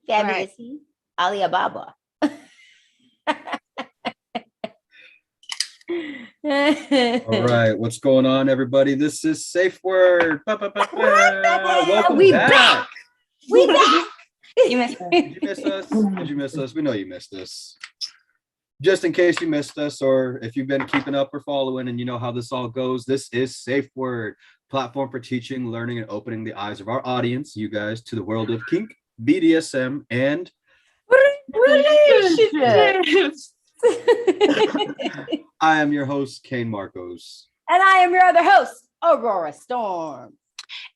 Fabulous Alibaba. All right, what's going on, everybody? This is SafeWord. Welcome back. We back. You missed us. Did you miss us? Did you miss us? We know you missed us. Just in case you missed us, or if you've been keeping up or following and you know how this all goes, this is SafeWord, platform for teaching, learning, and opening the eyes of our audience, you guys, to the world of kink, BDSM, and relationships. I am your host, Kane Marcos. And I am your other host, Orora Storm.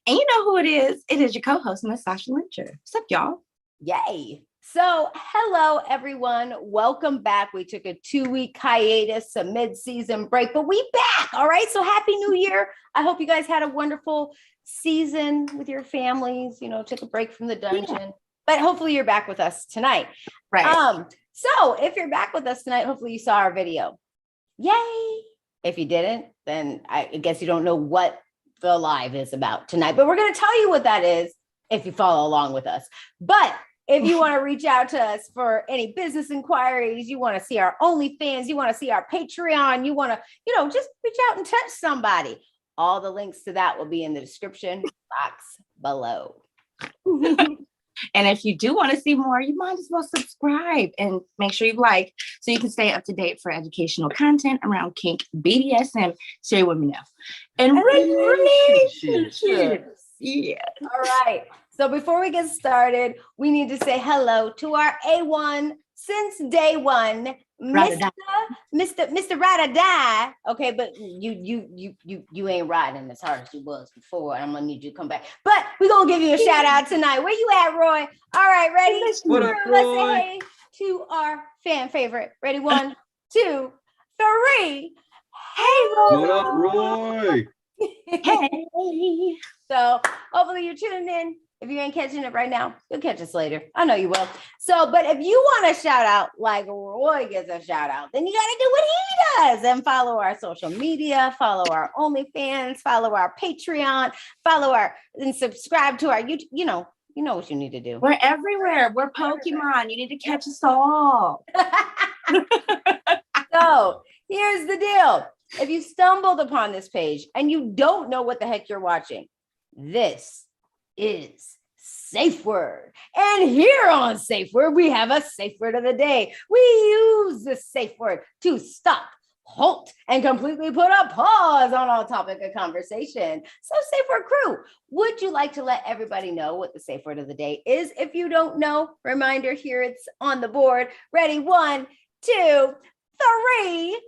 And you know who it is? It is your co-host, Miss Sasha Lencher. What's up, y'all? Yay. So, hello, everyone. Welcome back. We took a 2-week hiatus, a mid-season break, but we back. All right. So, Happy New Year. I hope you guys had a wonderful season with your families, took a break from the dungeon, but hopefully you're back with us tonight. Right. So if you're back with us tonight, hopefully you saw our video. Yay. If you didn't, then I guess you don't know what the live is about tonight, but we're going to tell you what that is if you follow along with us. But if you want to reach out to us for any business inquiries, you want to see our OnlyFans, you want to see our Patreon, you want to, just reach out and touch somebody. All the links to that will be in the description box below. And if you do want to see more, you might as well subscribe and make sure you like so you can stay up to date for educational content around kink, BDSM, share with me now, and relationships. Yeah. All right. So before we get started, we need to say hello to our A1 since day one, Mr. Ride or Die. Okay, but you ain't riding as hard as you was before, and I'm gonna need you to come back. But we're gonna give you a shout out tonight. Where you at, Roy? All right, ready? What up, Let's Roy? say hey to our fan favorite. Ready? 1, 2, 3. Hey, Roy. What up, Roy? Hey. So hopefully you're tuning in. If you ain't catching it right now, you'll catch us later. I know you will. So, but if you want a shout out like Roy gets a shout out, then you got to do what he does and follow our social media, follow our OnlyFans, follow our Patreon, and subscribe to our YouTube. You know what you need to do. We're everywhere. We're Pokemon. You need to catch us all. So here's the deal. If you stumbled upon this page and you don't know what the heck you're watching, this is SafeWord. And here on SafeWord, we have a safe word of the day. We use the safe word to stop, halt, and completely put a pause on all topic of conversation. So SafeWord crew, would you like to let everybody know what the safe word of the day is? If you don't know, reminder here, it's on the board. Ready? 1, 2, 3.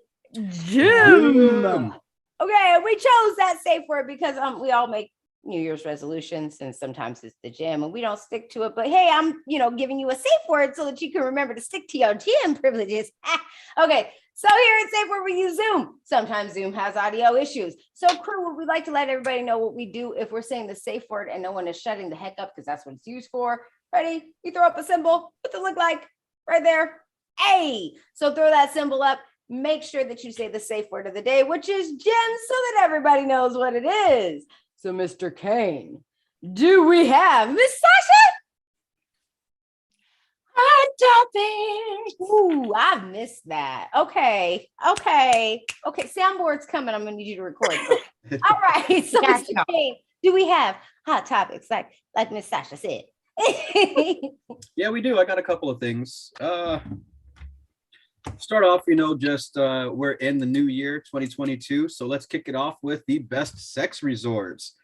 Gym. Okay, we chose that safe word because we all make New Year's resolutions, and sometimes it's the gym and we don't stick to it. But hey, I'm giving you a safe word so that you can remember to stick to your gym privileges. Okay, so here at SafeWord we use Zoom. Sometimes Zoom has audio issues. So crew, we'd like to let everybody know what we do if we're saying the safe word and no one is shutting the heck up, because that's what it's used for. Ready? You throw up a symbol. What's it look like? Right there. A. So throw that symbol up. Make sure that you say the safe word of the day, which is gym, so that everybody knows what it is. So, Mr. Kane, do we have Miss Sasha? Hot topic. Ooh, I've missed that. Okay. Soundboard's coming. I'm gonna need you to record. All right. So, Mr. Kane, do we have hot topics like Miss Sasha said? Yeah, we do. I got a couple of things. Start off, we're in the new year 2022, so let's kick it off with the best sex resorts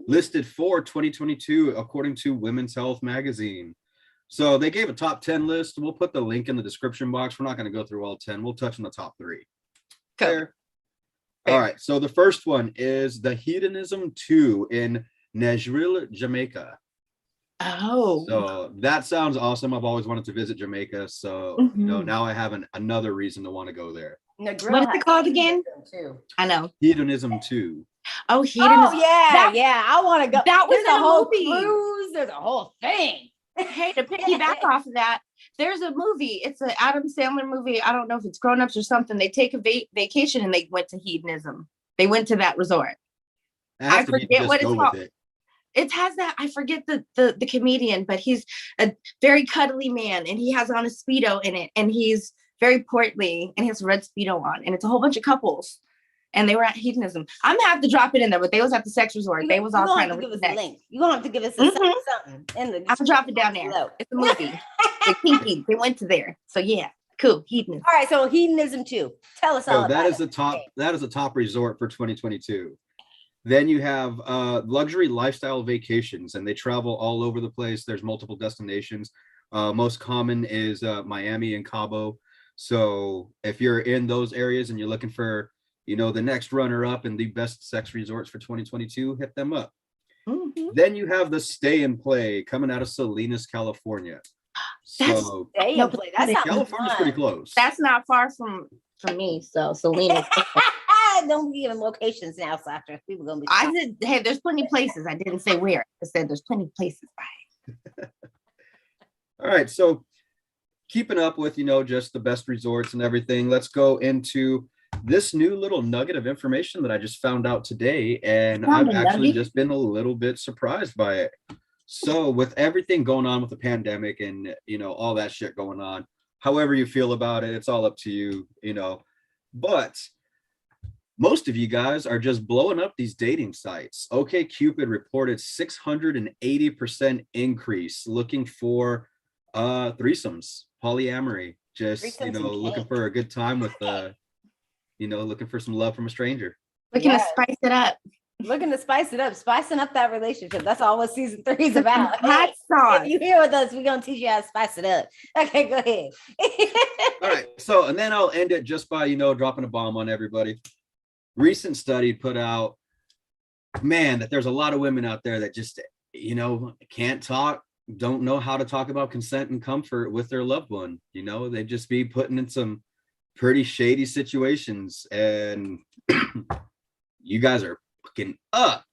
listed for 2022 according to Women's Health magazine. So they gave a top 10 list. We'll put the link in the description box. We're not going to go through all 10. We'll touch on the top 3. Fair. All right, so the first one is the Hedonism 2 in Negril, Jamaica. Oh, so that sounds awesome. I've always wanted to visit Jamaica, so now I have another reason to want to go there. What is it called again? I know. Hedonism 2. Oh, Hedonism. Oh yeah, I want to go. That was a whole movie. Cruise. There's a whole thing. Hey, to piggyback off of that, there's a movie. It's an Adam Sandler movie. I don't know if it's Grown Ups or something. They take a vacation and they went to hedonism. They went to that resort. I forget what it's called. It has that, I forget the comedian, but he's a very cuddly man and he has on a Speedo in it and he's very portly and he has a red Speedo on and it's a whole bunch of couples and they were at hedonism. I'm gonna have to drop it in there, but they was at the sex resort. They was all kind of give us a link. You're gonna have to give us a something in the I'll drop it down there. It's a movie. The Kinky, they went to there. So yeah, cool. Hedonism. All right, so hedonism 2. Tell us all about that is it. That is a top resort for 2022. Then you have luxury lifestyle vacations, and they travel all over the place. There's multiple destinations. Most common is Miami and Cabo. So if you're in those areas and you're looking for, you know, the next runner up and the best sex resorts for 2022, hit them up. Mm-hmm. Then you have the Stay and Play coming out of Salinas, California. So Stay and Play. That's California's pretty close. That's not far from me. So Salinas. Don't give them locations now, Sasha. People gonna be. I said, hey, there's plenty of places. I didn't say where. I said there's plenty of places. All right, so keeping up with, you know, just the best resorts and everything, let's go into this new little nugget of information that I just found out today, and I've actually just been a little bit surprised by it. So with everything going on with the pandemic and, you know, all that shit going on, however you feel about it, it's all up to you, you know, but most of you guys are just blowing up these dating sites. OkCupid reported 680% increase looking for threesomes, polyamory, just threesomes, you know, looking for a good time with you know, looking for some love from a stranger. Looking to spice it up. Looking to spice it up, spicing up that relationship. That's all what season 3 is about. Hot sauce. If you here with us, we're gonna teach you how to spice it up. Okay, go ahead. All right, so and then I'll end it just by, you know, dropping a bomb on everybody. Recent study put out, man, that there's a lot of women out there that just, you know, can't talk, don't know how to talk about consent and comfort with their loved one. You know, they just be putting in some pretty shady situations, and you guys are fucking up.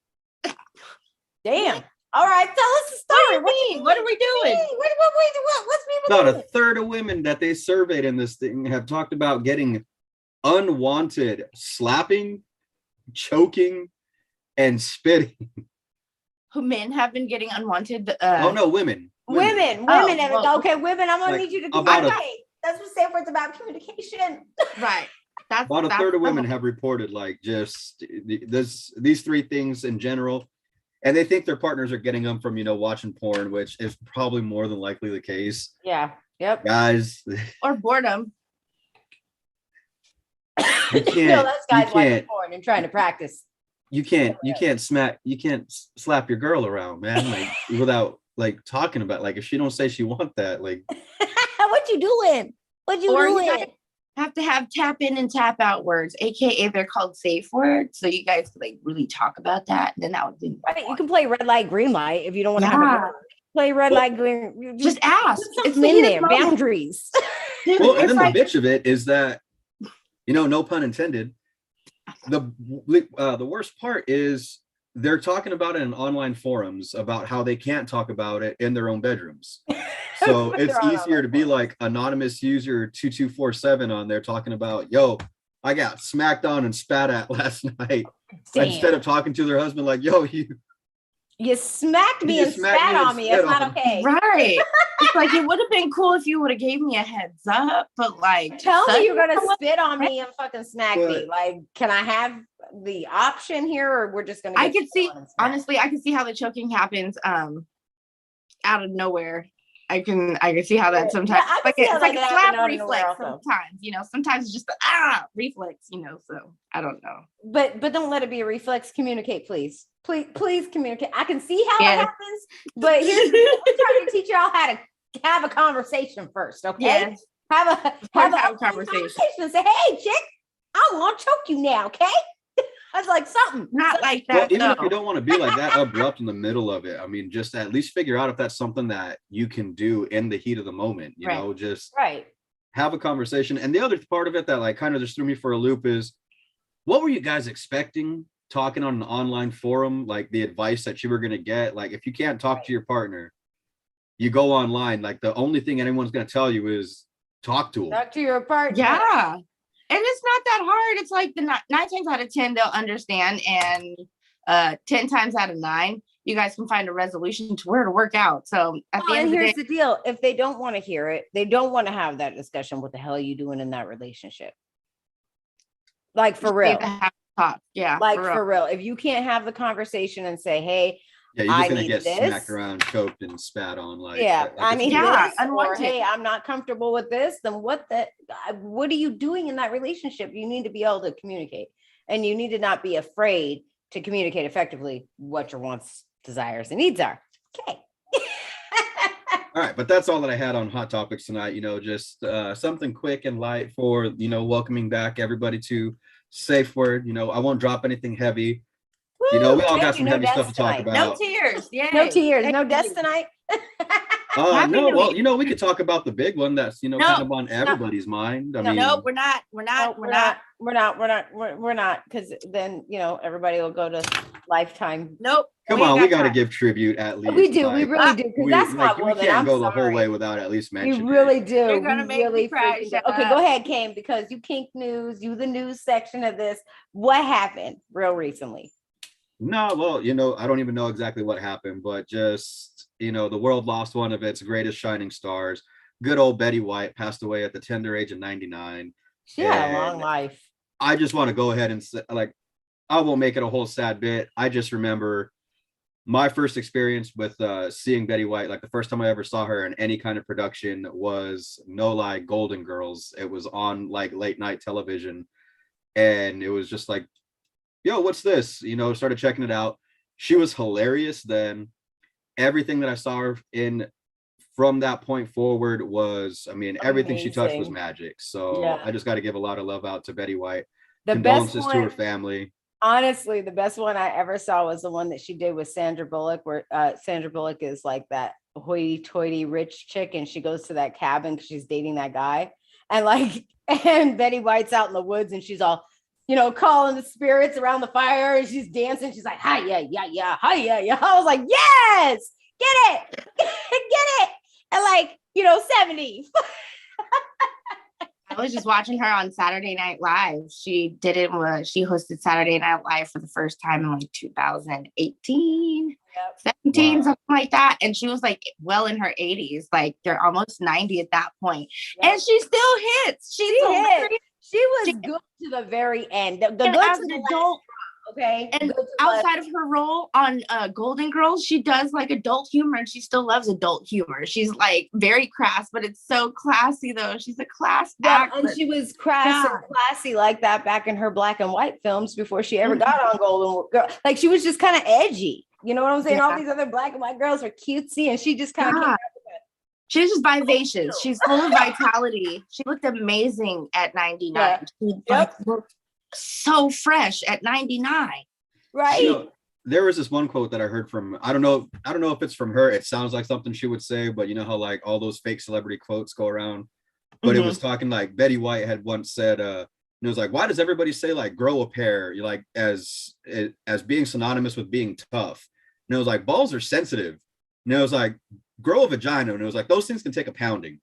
Damn. All right, tell us the story. What are we doing? What's people About doing? a third of women that they surveyed in this thing have talked about getting unwanted slapping, choking, and spitting. Men have been getting unwanted. Oh no, women. Women. Well, okay, women. I'm gonna like need you to about That's what SafeWord's about, communication. Right. About a third of women have reported like just these three things in general, and they think their partners are getting them from, you know, watching porn, which is probably more than likely the case. Yeah. Yep. Guys. Or boredom. You can't. No, that's guys watching porn and trying to practice. You can't slap your girl around, man, like without like talking about, like if she don't say she want that, like what you doing? What you doing? You have to have tap in and tap out words, aka they're called safe words. So you guys could like really talk about that. And then that would be right. You can play red light, green light if you don't want to have a play red light, green. Just ask. It's in there. Boundaries. Well, and then the bitch of it is that, you know, no pun intended. The worst part is they're talking about it in online forums about how they can't talk about it in their own bedrooms. So it's easier to be like anonymous user 2247 on there talking about, yo, I got smacked on and spat at last night. Instead of talking to their husband like, yo, you smacked me and spat on me. It's not okay. Right. It's like, it would have been cool if you would have gave me a heads up, but like, tell me you're gonna spit on me and fucking smack me. Like, can I have the option here, or we're just gonna? I could see, honestly, I can see how the choking happens out of nowhere. I can see how that sometimes, like it's like a slap reflex sometimes, you know, sometimes it's just the reflex, you know, so I don't know. But don't let it be a reflex. Communicate, please. Please communicate. I can see how it happens, but here's we're trying to teach y'all how to have a conversation first, okay? Yes. Have a conversation and say, hey, chick, I want to choke you now, okay? I was like, something. Not like that. Well, even if you don't want to be like that abrupt in the middle of it, I mean, just at least figure out if that's something that you can do in the heat of the moment, you know, just have a conversation. And the other part of it that like kind of just threw me for a loop is, what were you guys expecting talking on an online forum? Like the advice that you were going to get, like if you can't talk to your partner, you go online, like the only thing anyone's going to tell you is talk to them. Talk to your partner. Yeah. And it's not that hard. It's like the 9 times out of 10, they'll understand. And 10 times out of 9, you guys can find a resolution to where to work out. So at the end of the here's day, the deal. If they don't want to hear it, they don't want to have that discussion. What the hell are you doing in that relationship? Like for real. Yeah. Like for real. If you can't have the conversation and say, hey, Yeah, you're just I gonna need get this. smacked around, choked, and spat on. Like, yeah, like I it's need weird. this, or unwanted. hey, I'm not comfortable with this. Then what are you doing in that relationship? You need to be able to communicate, and you need to not be afraid to communicate effectively what your wants, desires, and needs are. Okay. All right, but that's all that I had on Hot Topics tonight. Just something quick and light for welcoming back everybody to SafeWord. I won't drop anything heavy. We all got some heavy stuff to talk about. No tears. Yay. No tears. No deaths tonight. No, well, we could talk about the big one that's kind of on everybody's mind. I mean, no, we're not, because then everybody will go to Lifetime. Nope. Come on, we got to give tribute at least. We do, we really do, because that's my we woman. can't go the whole way without at least mentioning. We really do. You're gonna make me cry. Okay, go ahead, Kane, because you kink news, you the news section of this. What happened real recently? No, well, I don't even know exactly what happened, but just, the world lost one of its greatest shining stars. Good old Betty White passed away at the tender age of 99. She had a long life. I just want to go ahead and say, I won't make it a whole sad bit. I just remember my first experience with seeing Betty White, the first time I ever saw her in any kind of production was, no lie, Golden Girls. It was on late night television. And it was just yo, what's this? Started checking it out. She was hilarious then. Everything that I saw her in from that point forward was, everything she touched was magic. So yeah. I just got to give a lot of love out to Betty White. Condolences to her family. Honestly, the best one I ever saw was the one that she did with Sandra Bullock, where Sandra Bullock is that hoity-toity rich chick, and she goes to that cabin because she's dating that guy. And and Betty White's out in the woods, and she's all, calling the spirits around the fire, and she's dancing. She's like, hi, yeah. I was like, yes, get it. And 70. I was just watching her on Saturday Night Live. She did it when she hosted Saturday Night Live for the first time in 2018, 17, wow. Something like that. And she was well in her 80s, they're almost 90 at that point. Yep. And she still hits. She hit. She was good to the very end. The good as an adult. Okay. And outside of her role on Golden Girls, she does adult humor, and she still loves adult humor. She's very crass, but it's so classy though. She's a class actor. And she was crass and classy like that back in her black and white films before she ever got on Golden Girl. She was just kind of edgy. You know what I'm saying? Yeah. All these other black and white girls were cutesy, and she just kind of came out. She's just vivacious. She's full of vitality. She looked amazing at 99. Yeah. She looked so fresh at 99. Right. There was this one quote that I heard from, I don't know if it's from her. It sounds like something she would say, but how all those fake celebrity quotes go around. But it was talking Betty White had once said, it was why does everybody say grow a pair? You as being synonymous with being tough. And it was balls are sensitive. And it was grow a vagina. And it was those things can take a pounding.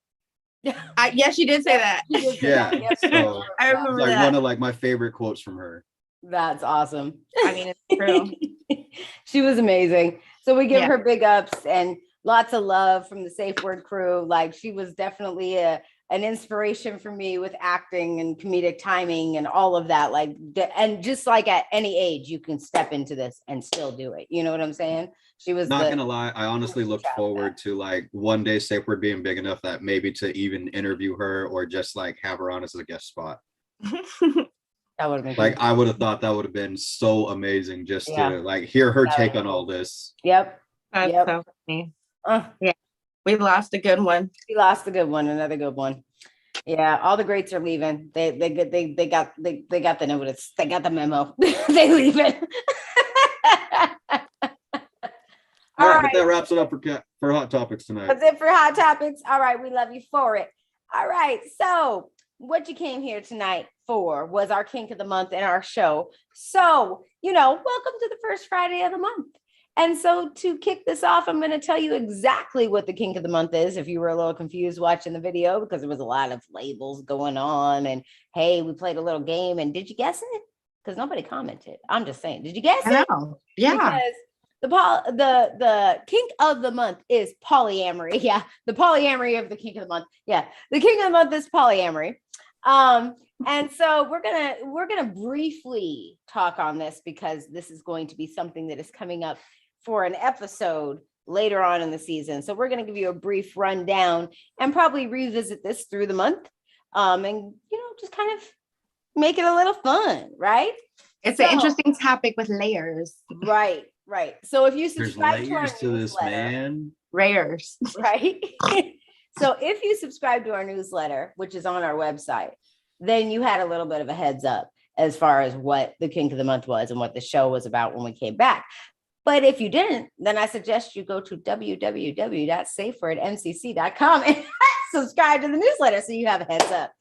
Yes, she did say that. Yeah. So, I remember that. One of my favorite quotes from her. That's awesome. It's true. She was amazing. So we give her big ups and lots of love from the SafeWord crew. She was definitely an inspiration for me with acting and comedic timing and all of that. And just at any age, you can step into this and still do it. You know what I'm saying? She was not gonna lie. I honestly looked forward to one day SafeWord being big enough that maybe to even interview her or just have her on as a guest spot. That would have been I would have thought that would have been so amazing just to hear her take on all this. Yep. That's so funny. Yeah. We lost a good one. Another good one. Yeah, all the greats are leaving. They got the notice. They got the memo. They leaving. All right, but that wraps it up for Hot Topics tonight. That's it for Hot Topics. All right, we love you for it. All right, so what you came here tonight for was our kink of the month and our show. So, welcome to the first Friday of the month. And so to kick this off, I'm going to tell you exactly what the kink of the month is. If you were a little confused watching the video, because there was a lot of labels going on, and hey, we played a little game, and did you guess it? Because nobody commented. I'm just saying, did you guess it? I know. Yeah. Because the kink of the month is polyamory. Yeah, the polyamory of the kink of the month. Yeah, the kink of the month is polyamory. And so we're gonna briefly talk on this because this is going to be something that is coming up for an episode later on in the season. So we're going to give you a brief rundown and probably revisit this through the month. And just kind of make it a little fun, right? It's an interesting topic with layers. Right. So if you subscribe There's layers to this, man. Layers. Right. So if you subscribe to our newsletter, which is on our website, then you had a little bit of a heads up as far as what the kink of the month was and what the show was about when we came back. But if you didn't, then I suggest you go to www.safewordmcc.com and subscribe to the newsletter so you have a heads up.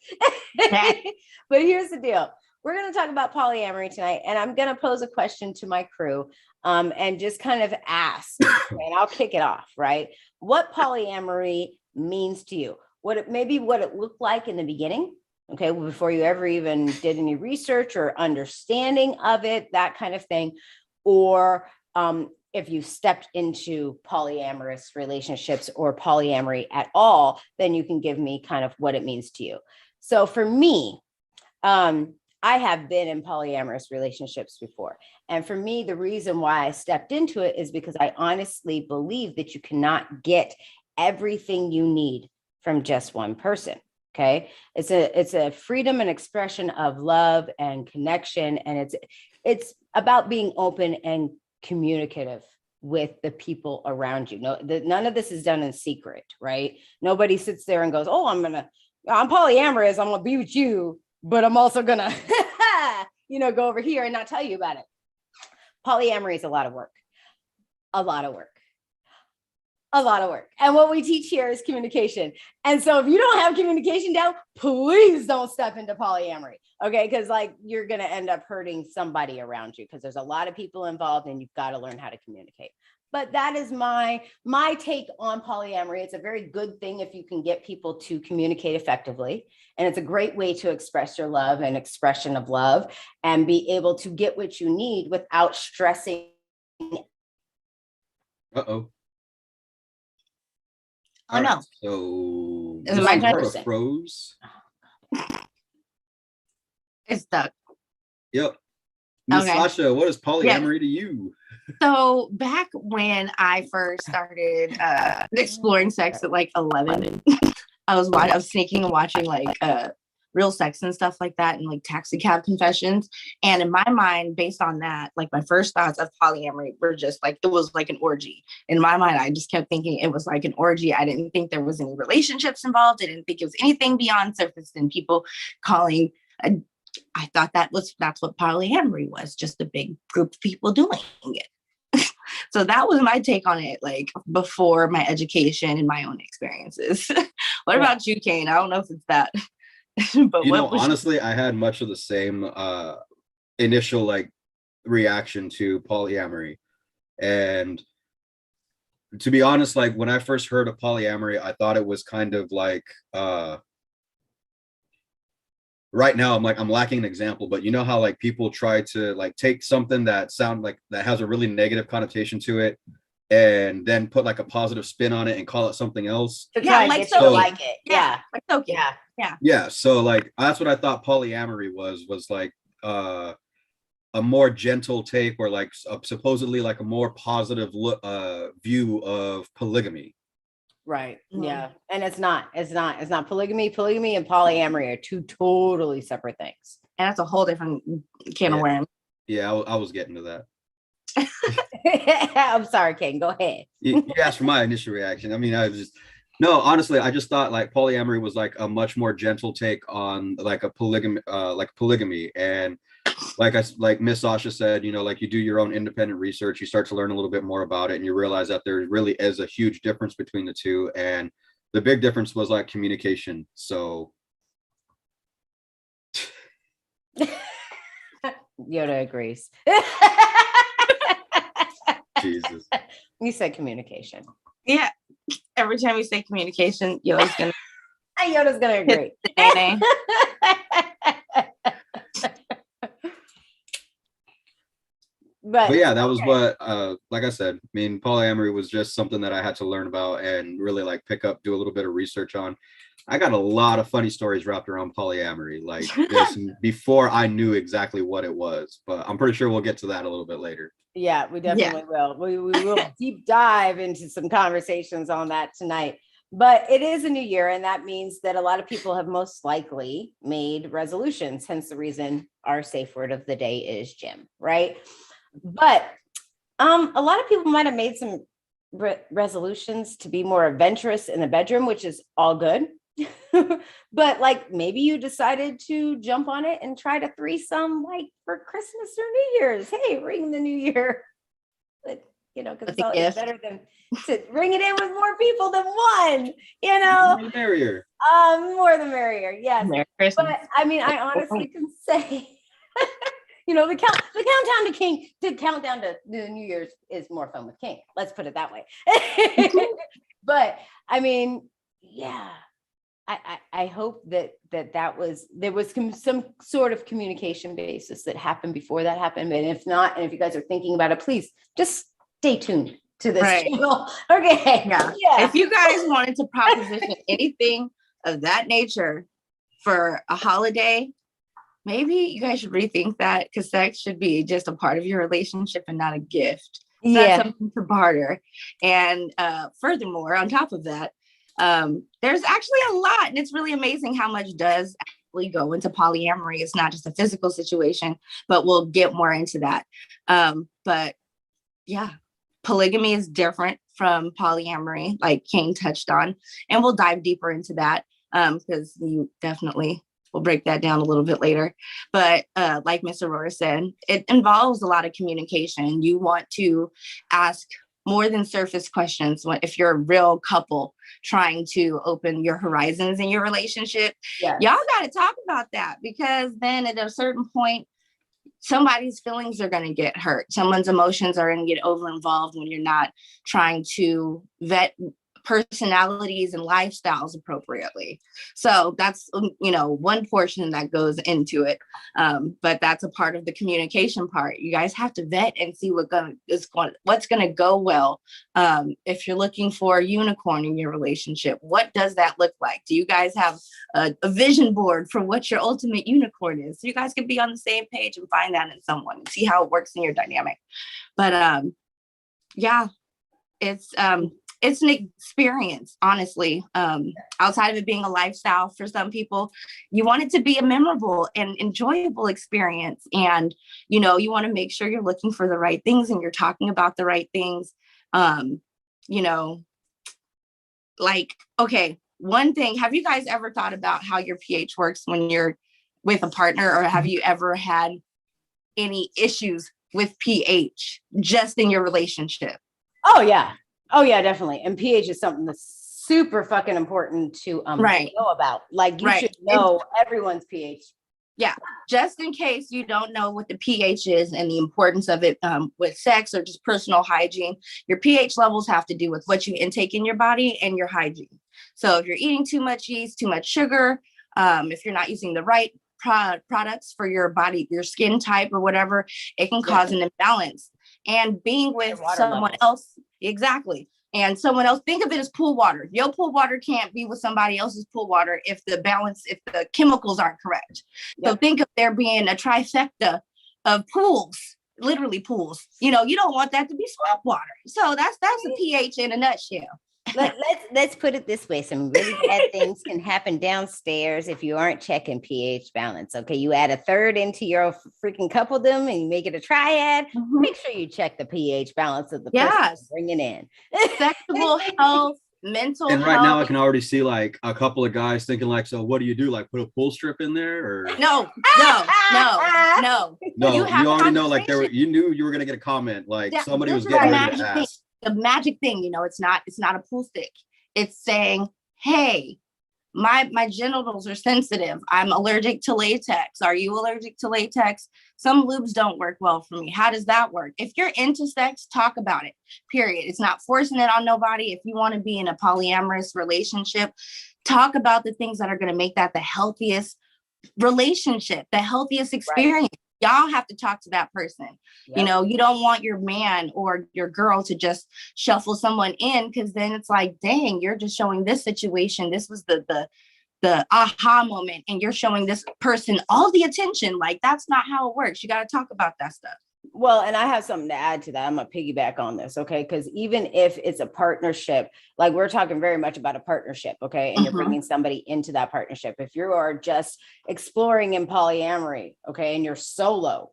But here's the deal. We're going to talk about polyamory tonight, and I'm going to pose a question to my crew and just kind of ask, and I'll kick it off, right? What polyamory means to you? What it looked like in the beginning, okay, before you ever even did any research or understanding of it, that kind of thing, or if you stepped into polyamorous relationships or polyamory at all, then you can give me kind of what it means to you. So for me, I have been in polyamorous relationships before. And for me, the reason why I stepped into it is because I honestly believe that you cannot get everything you need from just one person. Okay. It's a freedom and expression of love and connection. And it's about being open and communicative with the people around you. None of this is done in secret, right? Nobody sits there and goes, oh, I'm polyamorous, I'm gonna be with you, but I'm also gonna go over here and not tell you about it. Polyamory is a lot of work. And what we teach here is communication. And so if you don't have communication down, please don't step into polyamory. Okay. Because you're going to end up hurting somebody around you because there's a lot of people involved and you've got to learn how to communicate. But that is my take on polyamory. It's a very good thing if you can get people to communicate effectively. And it's a great way to express your love and expression of love and be able to get what you need without stressing. Uh-oh. Oh, no. So is it my turn? Froze. It's stuck. Yep. Miss Okay. Sasha, what is polyamory to you? So back when I first started exploring sex at 11, I was sneaking and watching real sex and stuff like that, and taxi cab confessions. And in my mind, based on that, my first thoughts of polyamory were just it was like an orgy. In my mind, I just kept thinking it was like an orgy. I didn't think there was any relationships involved. I didn't think it was anything beyond surface and people calling. I thought that's what polyamory was, just a big group of people doing it. So that was my take on it, before my education and my own experiences. What about you, Kane? I don't know if it's that. But honestly, I had much of the same initial reaction to polyamory. And to be honest, when I first heard of polyamory, I thought it was kind of right now I'm lacking an example, but you know how people try to take something that that has a really negative connotation to it and then put a positive spin on it and call it something else. Yeah, it. Yeah. Yeah. So that's what I thought polyamory was a more gentle take, or supposedly a more positive view of polygamy. Right. Yeah. And it's not polygamy. Polygamy and polyamory are two totally separate things. And that's a whole different can of worms. Yeah, I was getting to that. I'm sorry, Kane. Go ahead. You asked for my initial reaction. I mean, honestly, I just thought polyamory was a much more gentle take on a polygamy. And like Miss Sasha said, you do your own independent research, you start to learn a little bit more about it, and you realize that there really is a huge difference between the two. And the big difference was communication. So Yoda agrees. Jesus. You said communication. Yeah. Every time you say communication, Yoda's gonna agree. But yeah, that was what, like I said, I mean, polyamory was just something that I had to learn about and really like pick up, do a little bit of research on. I got a lot of funny stories wrapped around polyamory, like this before I knew exactly what it was. But I'm pretty sure we'll get to that a little bit later. Yeah, we definitely will. We will deep dive into some conversations on that tonight. But it is a new year, and that means that a lot of people have most likely made resolutions, hence the reason our safe word of the day is gym, right? But a lot of people might have made some resolutions to be more adventurous in the bedroom, which is all good. But like maybe you decided to jump on it and try to threesome like for Christmas or New Year's. Hey, ring the new year. But because it's always better than to ring it in with more people than one, More the merrier. More the merrier, yes. But I mean, I honestly can say the countdown to the New Year's is more fun with Kink. Let's put it that way. But I mean, yeah. I hope that there was some sort of communication basis that happened before that happened. And if not, and if you guys are thinking about it, please just stay tuned to this channel. Okay. Yeah. If you guys wanted to proposition anything of that nature for a holiday, maybe you guys should rethink that, because sex should be just a part of your relationship and not a gift. It's not something to barter. And furthermore, on top of that, there's actually a lot, and it's really amazing how much does actually go into polyamory. It's not just a physical situation, but we'll get more into that. But yeah, polygamy is different from polyamory, like Kane touched on, and we'll dive deeper into that because you definitely will break that down a little bit later. But like Miss Orora said, it involves a lot of communication. You want to ask more than surface questions. If you're a real couple trying to open your horizons in your relationship, y'all got to talk about that, because then at a certain point, somebody's feelings are going to get hurt. Someone's emotions are going to get over involved when you're not trying to vet personalities and lifestyles appropriately. So that's, one portion that goes into it. But that's a part of the communication part. You guys have to vet and see what's going to go well. If you're looking for a unicorn in your relationship, what does that look like? Do you guys have a vision board for what your ultimate unicorn is? So you guys can be on the same page and find that in someone and see how it works in your dynamic. But it's an experience, honestly. Outside of it being a lifestyle for some people, you want it to be a memorable and enjoyable experience. And, you want to make sure you're looking for the right things and you're talking about the right things. Okay, one thing, have you guys ever thought about how your pH works when you're with a partner, or have you ever had any issues with pH just in your relationship? Oh, yeah, definitely. And pH is something that's super fucking important to know about. Like you should know everyone's pH. Yeah, just in case you don't know what the pH is and the importance of it with sex or just personal hygiene, your pH levels have to do with what you intake in your body and your hygiene. So if you're eating too much yeast, too much sugar, if you're not using the right products for your body, your skin type or whatever, it can cause an imbalance. And being with someone else, exactly. And someone else, think of it as pool water. Your pool water can't be with somebody else's pool water if the chemicals aren't correct. Yep. So think of there being a trifecta of pools, literally pools. You don't want that to be swamp water. So that's a pH in a nutshell. Let's put it this way. Some really bad things can happen downstairs if you aren't checking pH balance. Okay, you add a third into your freaking coupledom and you make it a triad. Mm-hmm. Make sure you check the pH balance of the person bringing in. Sexual health, mental health. And right now I can already see like a couple of guys thinking like, so what do you do? Like put a pull strip in there or? No. You already know like you knew you were going to get a comment. Like somebody was getting ready to ask. The magic thing, it's not a pool stick. It's saying, hey, my genitals are sensitive. I'm allergic to latex. Are you allergic to latex? Some lubes don't work well for me. How does that work? If you're into sex, talk about it, period. It's not forcing it on nobody. If you want to be in a polyamorous relationship, talk about the things that are going to make that the healthiest relationship, the healthiest experience. y'all have to talk to that person. Yep. You know, you don't want your man or your girl to just shuffle someone in, because then it's like, dang, you're just showing this situation. This was the aha moment, and you're showing this person all the attention. Like, that's not how it works. You got to talk about that stuff. Well, and I have something to add to that. I'm going to piggyback on this, okay? Because even if it's a partnership, like we're talking very much about a partnership, okay? And you're bringing somebody into that partnership. If you are just exploring in polyamory, okay, and you're solo,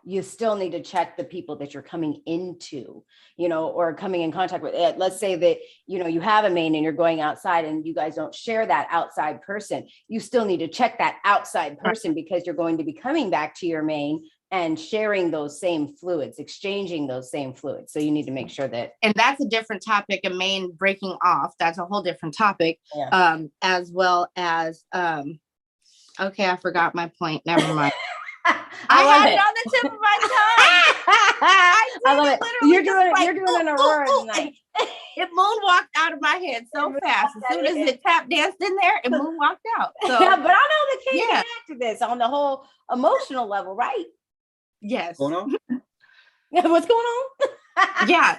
you still need to check the people that you're coming into, you know, or coming in contact with. Let's say that, you know, you have a main and you're going outside and you guys don't share that outside person. You still need to check that outside person, because you're going to be coming back to your main and sharing those same fluids, exchanging those same fluids. So you need to make sure that. And that's a different topic, a main breaking off. That's a whole different topic, as well as, okay, I forgot my point. Never mind. I had it on the tip of my tongue. I love it. You're doing an Orora tonight. It moonwalked out of my head so fast. As soon as it tap danced in there, it moonwalked out. So, yeah, but I know the key to this on the whole emotional level, right? Yes. What's going on? Yeah, what's going on? Yeah.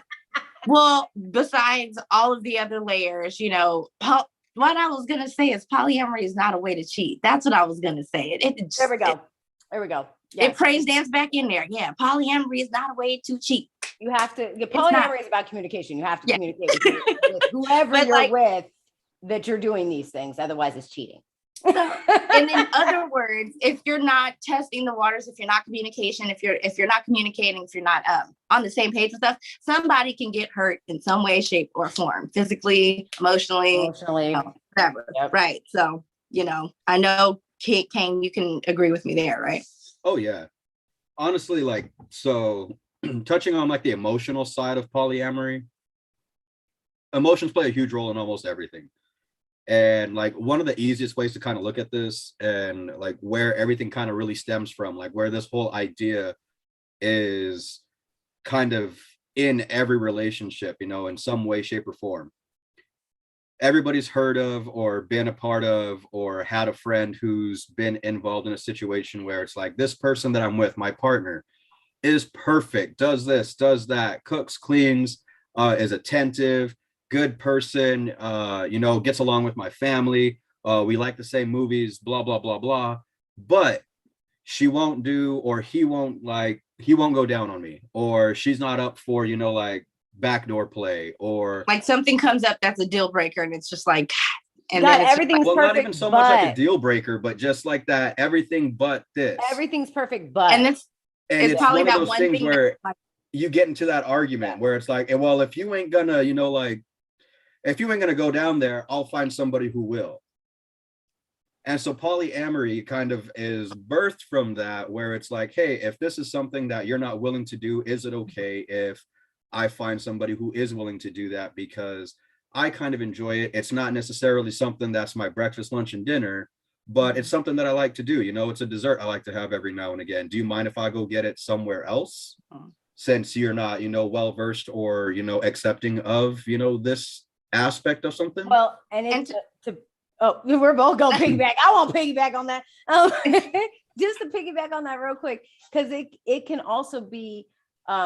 Well, besides all of the other layers, you know, what I was gonna say is polyamory is not a way to cheat. That's what I was gonna say. There we go. There we go. Yes. It praise dance back in there. Yeah, polyamory is not a way to cheat. You have to. Polyamory is about communication. You have to communicate with whoever you're with that you're doing these things. Otherwise, it's cheating. And in other words, if you're not testing the waters, if you're not communication, if you're not communicating, if you're not on the same page with stuff, somebody can get hurt in some way, shape, or form, physically, emotionally, whatever. Yep. Right. So, you know, I know, Kane, you can agree with me there, right? Oh yeah. Honestly, like, so touching on like the emotional side of polyamory, emotions play a huge role in almost everything. And like one of the easiest ways to kind of look at this, and like where everything kind of really stems from, like where this whole idea is kind of in every relationship, you know, in some way, shape, or form. Everybody's heard of or been a part of or had a friend who's been involved in a situation where it's like, this person that I'm with, my partner, is perfect, does this, does that, cooks, cleans, is attentive, good person, you know, gets along with my family, we like the same movies, blah, blah, blah, blah. But she won't do, or he won't go down on me, or she's not up for, you know, like backdoor play, or like something comes up that's a deal breaker, and it's just like, and God, then it's everything's well, perfect, not even so much like a deal breaker, but just like that, everything but this. Everything's perfect, but. And it's probably one of that those one things thing where like, you get into that argument where it's like, well, if you ain't gonna, you know, like, if you ain't gonna go down there, I'll find somebody who will. And so polyamory kind of is birthed from that, where it's like, hey, if this is something that you're not willing to do, is it okay if I find somebody who is willing to do that? Because I kind of enjoy it. It's not necessarily something that's my breakfast, lunch, and dinner, but it's something that I like to do. You know, it's a dessert I like to have every now and again. Do you mind if I go get it somewhere else? Since you're not, you know, well-versed or, you know, accepting of, you know, this aspect of something. Well, and we're both going to piggyback. I won't piggyback on that. Just to piggyback on that real quick, because it can also be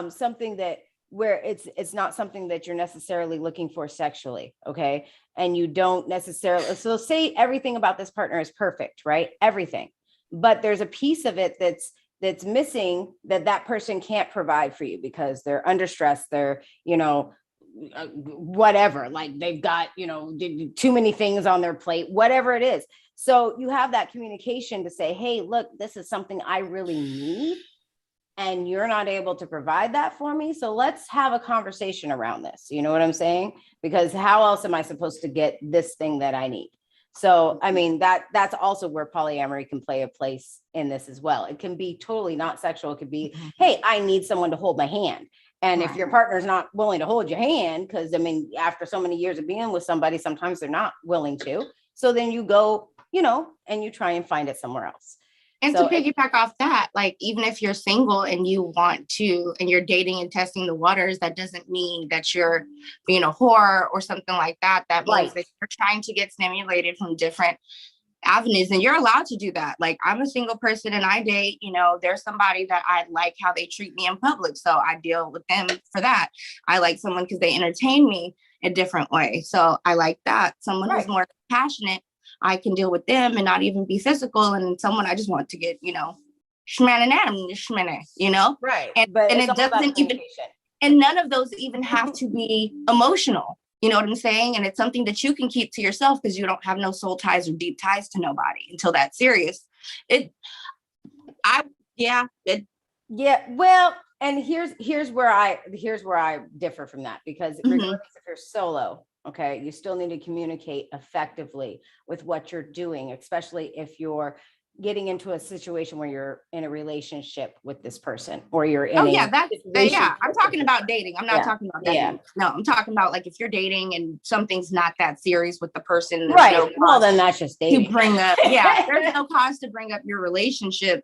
something that where it's not something that you're necessarily looking for sexually, okay? And you don't necessarily, so say everything about this partner is perfect, right? Everything. But there's a piece of it that's missing that person can't provide for you because they're under stress, they're, you know, whatever, like they've got, you know, too many things on their plate, whatever it is. So you have that communication to say, hey, look, this is something I really need, and you're not able to provide that for me. So let's have a conversation around this. You know what I'm saying? Because how else am I supposed to get this thing that I need? So, I mean, that's also where polyamory can play a place in this as well. It can be totally not sexual. It could be, hey, I need someone to hold my hand. And if your partner's not willing to hold your hand, because I mean, after so many years of being with somebody, sometimes they're not willing to. So then you go, you know, and you try and find it somewhere else. And so, to piggyback off that, like, even if you're single and you want to, and you're dating and testing the waters, that doesn't mean that you're being a whore or something like that. That means that you're trying to get stimulated from different avenues, and you're allowed to do that. Like, I'm a single person and I date, there's somebody that I like how they treat me in public, so I deal with them for that. I like someone because they entertain me a different way, so I like that. Someone who's more passionate, I can deal with them and not even be physical, and someone I just want to get, right. And it doesn't even, and none of those even have to be emotional. You know what I'm saying? And it's something that you can keep to yourself because you don't have no soul ties or deep ties to nobody until that's serious. Well, and here's where I differ from that, because regardless if you're solo, okay, you still need to communicate effectively with what you're doing, especially if you're getting into a situation where you're in a relationship with this person, or you're in I'm talking about dating. I'm not talking about that. Yeah. No, I'm talking about like if you're dating and something's not that serious with the person, right? Well, then that's just dating. To bring up, there's no cause to bring up your relationship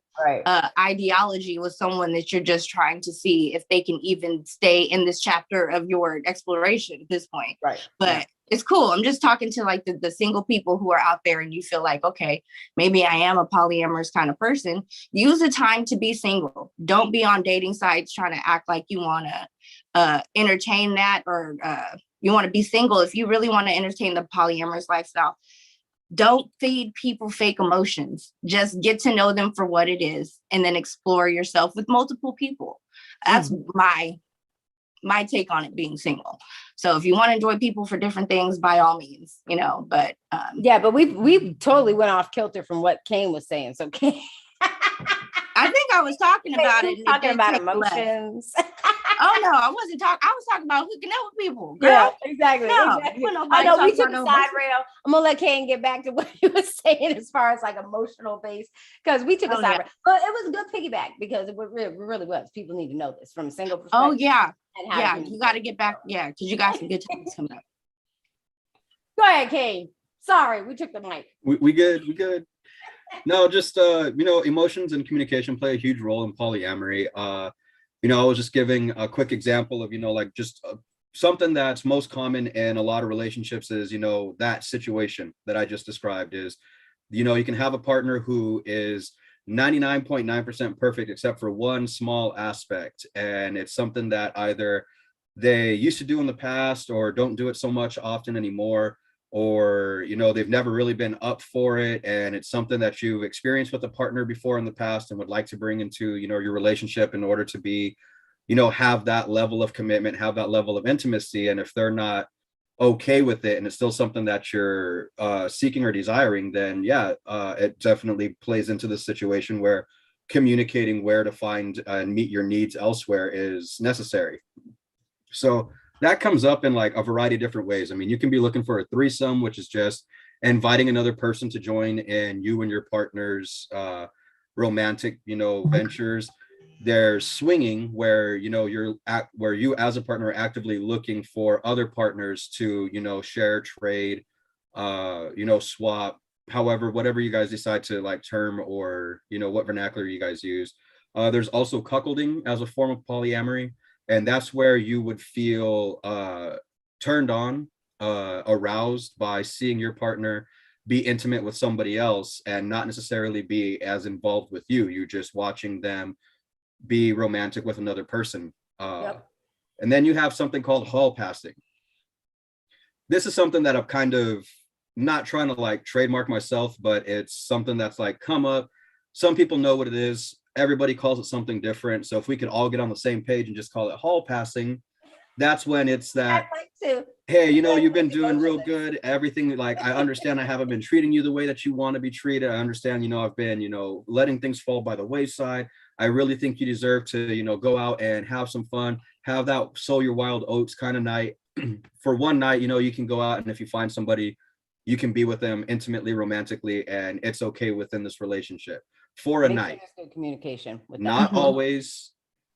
ideology with someone that you're just trying to see if they can even stay in this chapter of your exploration at this point. Right. But it's cool. I'm just talking to like the single people who are out there and you feel like, okay, maybe I am a polyamorous kind of person. Use the time to be single. Don't be on dating sites trying to act like you want to entertain that, or you want to be single. If you really want to entertain the polyamorous lifestyle, don't feed people fake emotions. Just get to know them for what it is and then explore yourself with multiple people. That's my take on it being single. So if you want to enjoy people for different things, by all means, but but we totally went off kilter from what Kane was saying. So Kane, I think I was talking about it. Talking about emotions. Oh no, I wasn't talking. I was talking about hooking up with people. Girl. Yeah, exactly. No, exactly. I know we took a side rail. I'm gonna let Kane get back to what he was saying as far as like emotional base, because we took a side rail. But it was a good piggyback, because it really was. People need to know this from a single perspective. Oh yeah, you got to get back. Yeah, because you got some good times coming up. Go ahead, Kane. Sorry, we took the mic. We good. No, just emotions and communication play a huge role in polyamory. I was just giving a quick example of, something that's most common in a lot of relationships is, that situation that I just described is, you can have a partner who is 99.9% perfect except for one small aspect. And it's something that either they used to do in the past or don't do it so much often anymore, or, they've never really been up for it. And it's something that you've experienced with a partner before in the past and would like to bring into, your relationship in order to be, have that level of commitment, have that level of intimacy. And if they're not okay with it and it's still something that you're seeking or desiring, then it definitely plays into the situation where communicating where to find and meet your needs elsewhere is necessary. So that comes up in like a variety of different ways. I mean, you can be looking for a threesome, which is just inviting another person to join in you and your partner's romantic, ventures. There's swinging, where where you as a partner are actively looking for other partners to share, trade, swap, however, whatever you guys decide to like term, or what vernacular you guys use. There's also cuckolding as a form of polyamory, and that's where you would feel turned on, aroused by seeing your partner be intimate with somebody else and not necessarily be as involved with you. You're just watching them be romantic with another person. And then you have something called hall passing. This is something that I'm kind of not trying to like trademark myself, but it's something that's like come up. Some people know what it is. Everybody calls it something different. So if we could all get on the same page and just call it hall passing, that's when it's that, hey, you've been doing real good. Everything, like, I understand I haven't been treating you the way that you want to be treated. I understand, I've been, letting things fall by the wayside. I really think you deserve to, go out and have some fun, have that sow your wild oats kind of night. For one night, you can go out, and if you find somebody, you can be with them intimately, romantically, and it's okay within this relationship for a night. Good communication with them. Not always.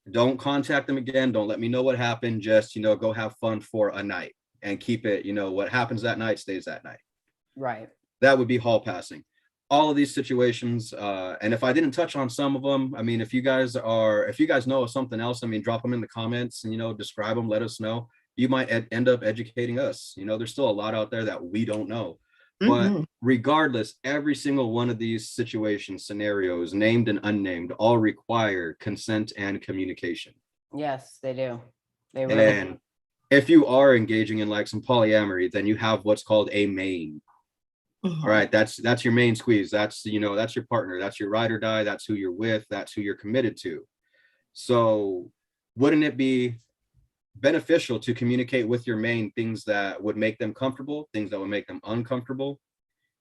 Don't contact them again. Don't let me know what happened. Just, go have fun for a night and keep it, what happens that night stays that night. Right. That would be hall passing. All of these situations. And if I didn't touch on some of them, I mean, if you guys know of something else, I mean, drop them in the comments and, describe them, let us know. You might end up educating us. There's still a lot out there that we don't know. But Mhm. regardless, every single one of these situations, scenarios, named and unnamed, all require consent and communication. Yes, they do. They really do. And if you are engaging in like some polyamory, then you have what's called a main. Mhm. All right, that's your main squeeze. That's, you know, that's your partner. That's your ride or die. That's who you're with. That's who you're committed to. So wouldn't it be beneficial to communicate with your main things that would make them comfortable, things that would make them uncomfortable,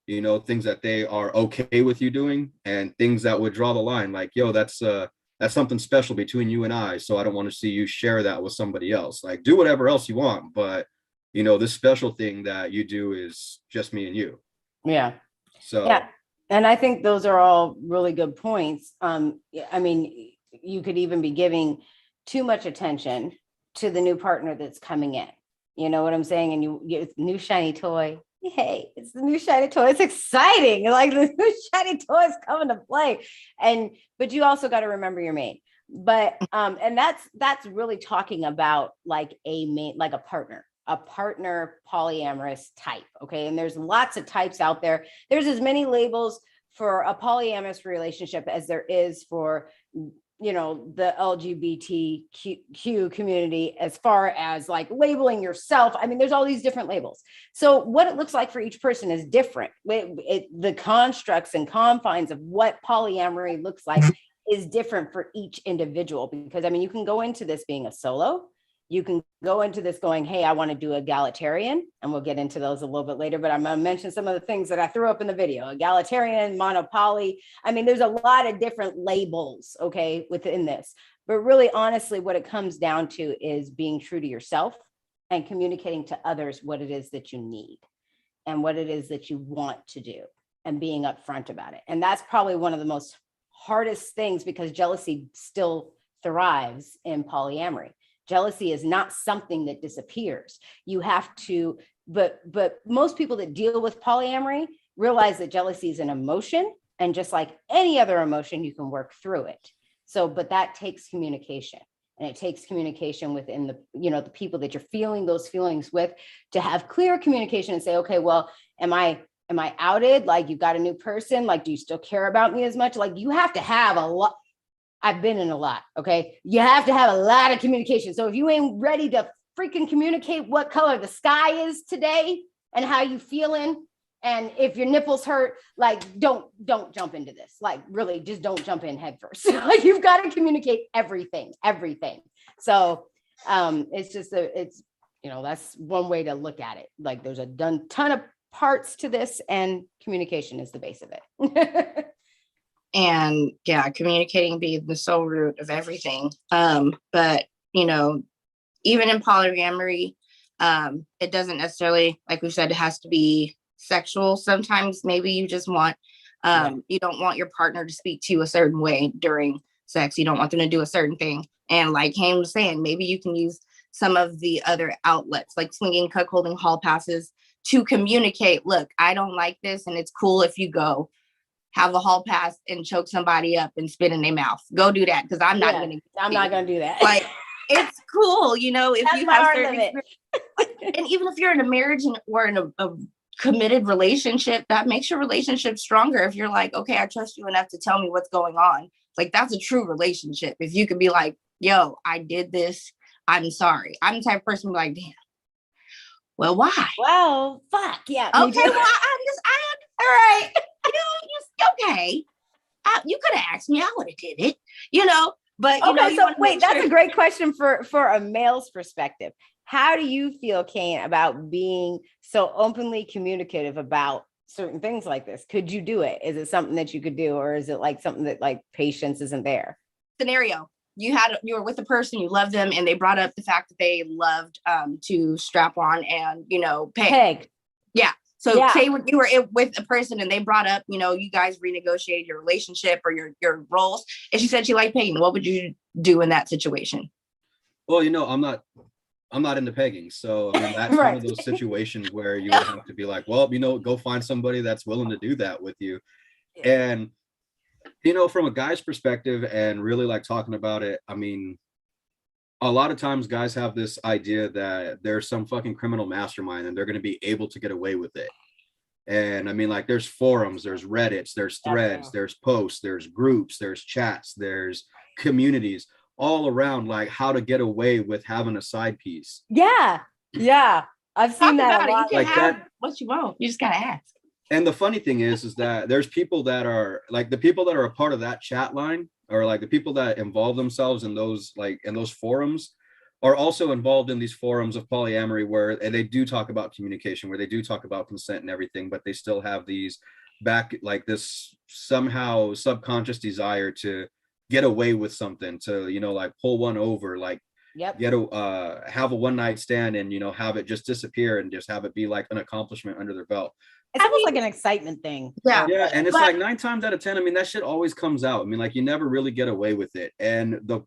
you know, things that they are okay with you doing, and things that would draw the line, like, yo, that's something special between you and I, so I don't want to see you share that with somebody else. Like, do whatever else you want, but you know, this special thing that you do is just me and you. Yeah. So Yeah. And I think those are all really good points. I mean, you could even be giving too much attention to the new partner that's coming in. You know what I'm saying? And you get a new shiny toy. Hey, it's the new shiny toy. It's exciting. Like the new shiny toy is coming to play. But you also got to remember your main. But and that's really talking about like a main, like a partner polyamorous type. Okay. And there's lots of types out there. There's as many labels for a polyamorous relationship as there is for, you know, the LGBTQ community, as far as like labeling yourself. I mean, there's all these different labels. So what it looks like for each person is different. The constructs and confines of what polyamory looks like is different for each individual, because I mean, you can go into this being a solo. You can go into this going, hey, I want to do egalitarian, and we'll get into those a little bit later, but I'm going to mention some of the things that I threw up in the video. Egalitarian, monopoly. I mean, there's a lot of different labels, okay, within this. But really, honestly, what it comes down to is being true to yourself and communicating to others what it is that you need and what it is that you want to do, and being upfront about it. And that's probably one of the most hardest things, because jealousy still thrives in polyamory. Jealousy is not something that disappears. You have to, but most people that deal with polyamory realize that jealousy is an emotion, and just like any other emotion, you can work through it. So, but that takes communication, and it takes communication within the, you know, the people that you're feeling those feelings with, to have clear communication and say, okay, well, am I outed? Like, you've got a new person. Like, do you still care about me as much? Like, you have to have a lot. I've been in a lot. Okay. You have to have a lot of communication. So if you ain't ready to freaking communicate what color the sky is today and how you feeling, and if your nipples hurt, like, don't jump into this. Like, really, just don't jump in head first. Like, you've got to communicate everything. So it's just it's, you know, that's one way to look at it. Like, there's a ton of parts to this, and communication is the base of it. And yeah, communicating being the sole root of everything. But you know, even in polyamory, it doesn't necessarily, like we said, it has to be sexual. Sometimes maybe you just want, you don't want your partner to speak to you a certain way during sex. You don't want them to do a certain thing. And like Hayden was saying, maybe you can use some of the other outlets like swinging, cuckolding, hall passes to communicate. Look, I don't like this, and it's cool if you go have a hall pass and choke somebody up and spit in their mouth. Go do that, because I'm not going to do that. Like, it's cool, you know, if That's you my have hard certain limit. and even if you're in a marriage or in a committed relationship, that makes your relationship stronger. If you're like, okay, I trust you enough to tell me what's going on. Like, that's a true relationship. If you could be like, yo, I did this, I'm sorry. I'm the type of person who's like, damn, well, why? Well, fuck yeah. Okay, well, all right. Okay. You could have asked me, I would have did it, you know, but you know, so wait, that's a great question for a male's perspective. How do you feel, Kane, about being so openly communicative about certain things like this? Could you do it? Is it something that you could do, or is it like something that like patience isn't there? Scenario. You were with a person, you love them, and they brought up the fact that they loved to strap on and, you know, peg. Yeah. So say when you were with a person and they brought up, you know, you guys renegotiated your relationship or your roles, and she said she liked pegging. What would you do in that situation? Well, you know, I'm not into pegging. So I mean, that's one of those situations where you would have to be like, well, you know, go find somebody that's willing to do that with you. And, you know, from a guy's perspective and really like talking about it, I mean, a lot of times guys have this idea that there's some fucking criminal mastermind and they're going to be able to get away with it. And I mean, like, there's forums, there's Reddits, there's threads, there's posts, there's groups, there's chats, there's communities all around, like, how to get away with having a side piece. Yeah. I've seen that a lot. You can have what you want. You just gotta ask. And the funny thing is that there's people that are like, the people that are a part of that chat line, or like the people that involve themselves in those, like, in those forums, are also involved in these forums of polyamory where they do talk about communication, where they do talk about consent and everything, but they still have these like this somehow subconscious desire to get away with something, to, you know, like pull one over, like get a have a one night stand and, you know, have it just disappear and just have it be like an accomplishment under their belt. It's almost like an excitement thing. Yeah. And it's like 9 times out of 10, I mean, that shit always comes out. I mean, like, you never really get away with it. And the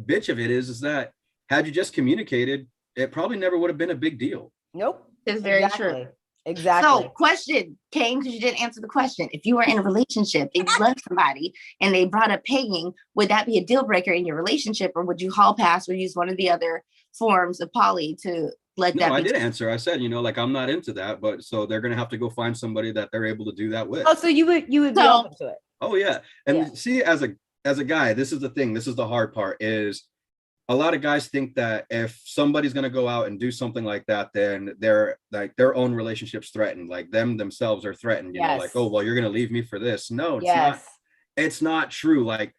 bitch of it is that had you just communicated, it probably never would have been a big deal. Nope. It's very true. Exactly. So, question came because you didn't answer the question. If you were in a relationship and you love somebody and they brought up pegging, would that be a deal breaker in your relationship, or would you hall pass or use one of the other forms of poly to let that? No, I did answer. I said, you know, like, I'm not into that, but so they're gonna have to go find somebody that they're able to do that with. Oh, so you would be open to it? Oh yeah, and see, as a guy, this is the thing. This is the hard part. Is a lot of guys think that if somebody's going to go out and do something like that, then they're like, their own relationship's threatened, like themselves are threatened, you know, like, oh, well, you're going to leave me for this. No, it's not true. Like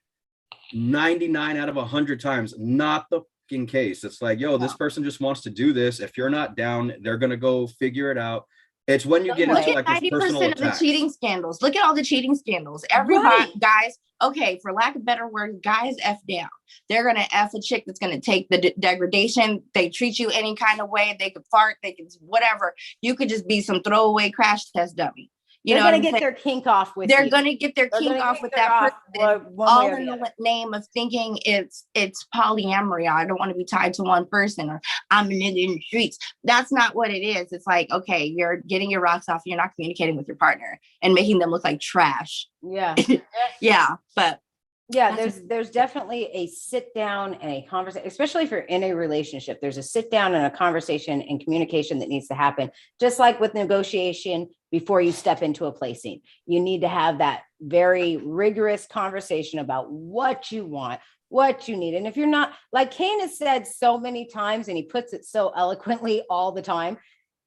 99 out of 100 times, not the fucking case. It's like, yo, this person just wants to do this. If you're not down, they're going to go figure it out. It's when you get into like 90% of the cheating scandals. Look at all the cheating scandals. Everybody, guys, okay, for lack of better words, guys F down. They're going to F a chick that's going to take the degradation. They treat you any kind of way. They could fart. They could whatever. You could just be some throwaway crash test dummy. They're going to get their kink off with They're going to get their kink off with that person, all in the name of thinking it's polyamory. I don't want to be tied to one person, or I'm a nigga in the streets. That's not what it is. It's like, okay, you're getting your rocks off. You're not communicating with your partner and making them look like trash. Yeah. But yeah, there's definitely a sit down and a conversation, especially if you're in a relationship. There's a sit down and a conversation and communication that needs to happen. Just like with negotiation before you step into a placing, you need to have that very rigorous conversation about what you want, what you need. And if you're not, like Kane has said so many times, and he puts it so eloquently all the time,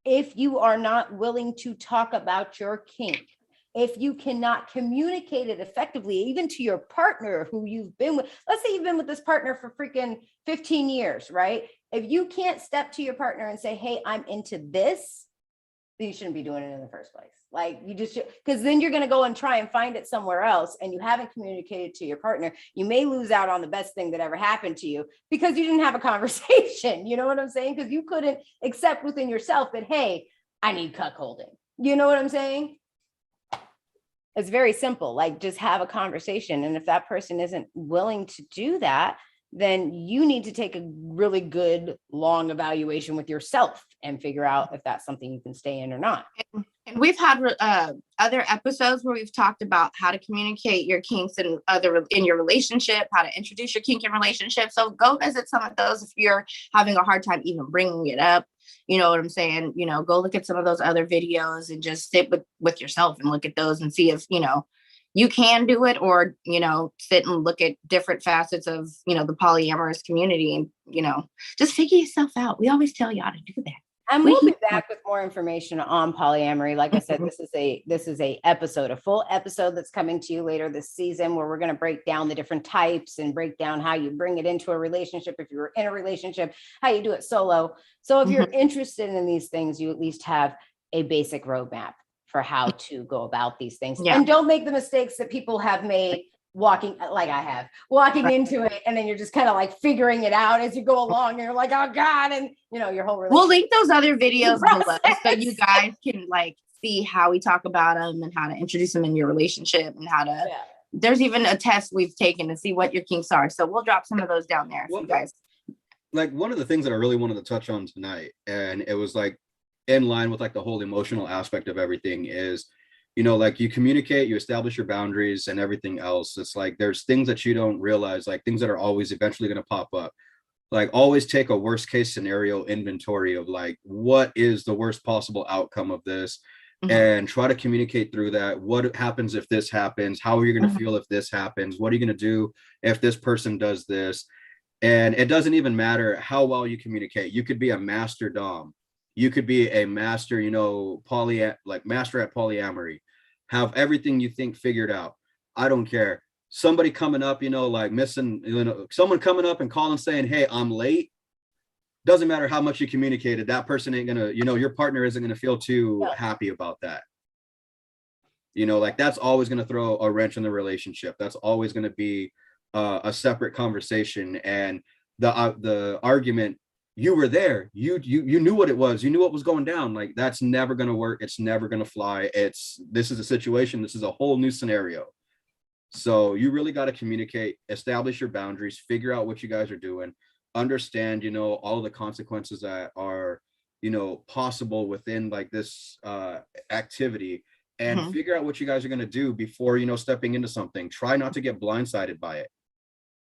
if you are not willing to talk about your kink, if you cannot communicate it effectively, even to your partner who you've been with, let's say you've been with this partner for freaking 15 years, right? If you can't step to your partner and say, hey, I'm into this, then you shouldn't be doing it in the first place. Like, you just, because then you're going to go and try and find it somewhere else, and you haven't communicated to your partner. You may lose out on the best thing that ever happened to you because you didn't have a conversation. You know what I'm saying? Because you couldn't accept within yourself that, hey, I need cuckolding. You know what I'm saying? It's very simple. Like, just have a conversation. And if that person isn't willing to do that, then you need to take a really good long evaluation with yourself and figure out if that's something you can stay in or not. And we've had other episodes where we've talked about how to communicate your kinks in your relationship, how to introduce your kink in relationship. So go visit some of those if you're having a hard time even bringing it up. You know what I'm saying? You know, go look at some of those other videos and just sit with yourself and look at those and see if, you know, you can do it, or, you know, sit and look at different facets of, you know, the polyamorous community, and, you know, just figure yourself out. We always tell y'all to do that. And we'll be back with more information on polyamory. Like I said, this is a full episode that's coming to you later this season, where we're going to break down the different types and break down how you bring it into a relationship. If you're in a relationship, how you do it solo. So if you're interested in these things, you at least have a basic roadmap for how to go about these things. And don't make the mistakes that people have made walking into it, and then you're just kind of like figuring it out as you go along, and you're like, oh God, and you know, your whole relationship. We'll link those other videos below so you guys can like see how we talk about them and how to introduce them in your relationship, and how to there's even a test we've taken to see what your kinks are, so we'll drop some of those down there for you guys. Like, one of the things that I really wanted to touch on tonight, and it was like in line with like the whole emotional aspect of everything, is, you know, like, you communicate, you establish your boundaries and everything else. It's like, there's things that you don't realize, like things that are always eventually going to pop up. Like, always take a worst case scenario inventory of like, what is the worst possible outcome of this? and try to communicate through that. What happens if this happens? How are you going to feel if this happens? What are you going to do if this person does this? And it doesn't even matter how well you communicate. You could be a master dom. You could be a master, you know, master at polyamory. Have everything you think figured out. I don't care. Somebody coming up, you know, like missing, you know, someone coming up and calling saying, hey, I'm late. Doesn't matter how much you communicated. That person ain't gonna, you know, your partner isn't gonna feel too happy about that. You know, like that's always gonna throw a wrench in the relationship. That's always gonna be a separate conversation. And the argument, you were there, you knew what it was, you knew what was going down. Like that's never gonna work. It's never gonna fly. This is a situation. This is a whole new scenario. So you really got to communicate, establish your boundaries, figure out what you guys are doing, understand, you know, all the consequences that are, you know, possible within like this activity, and figure out what you guys are going to do before, you know, stepping into something. Try not to get blindsided by it.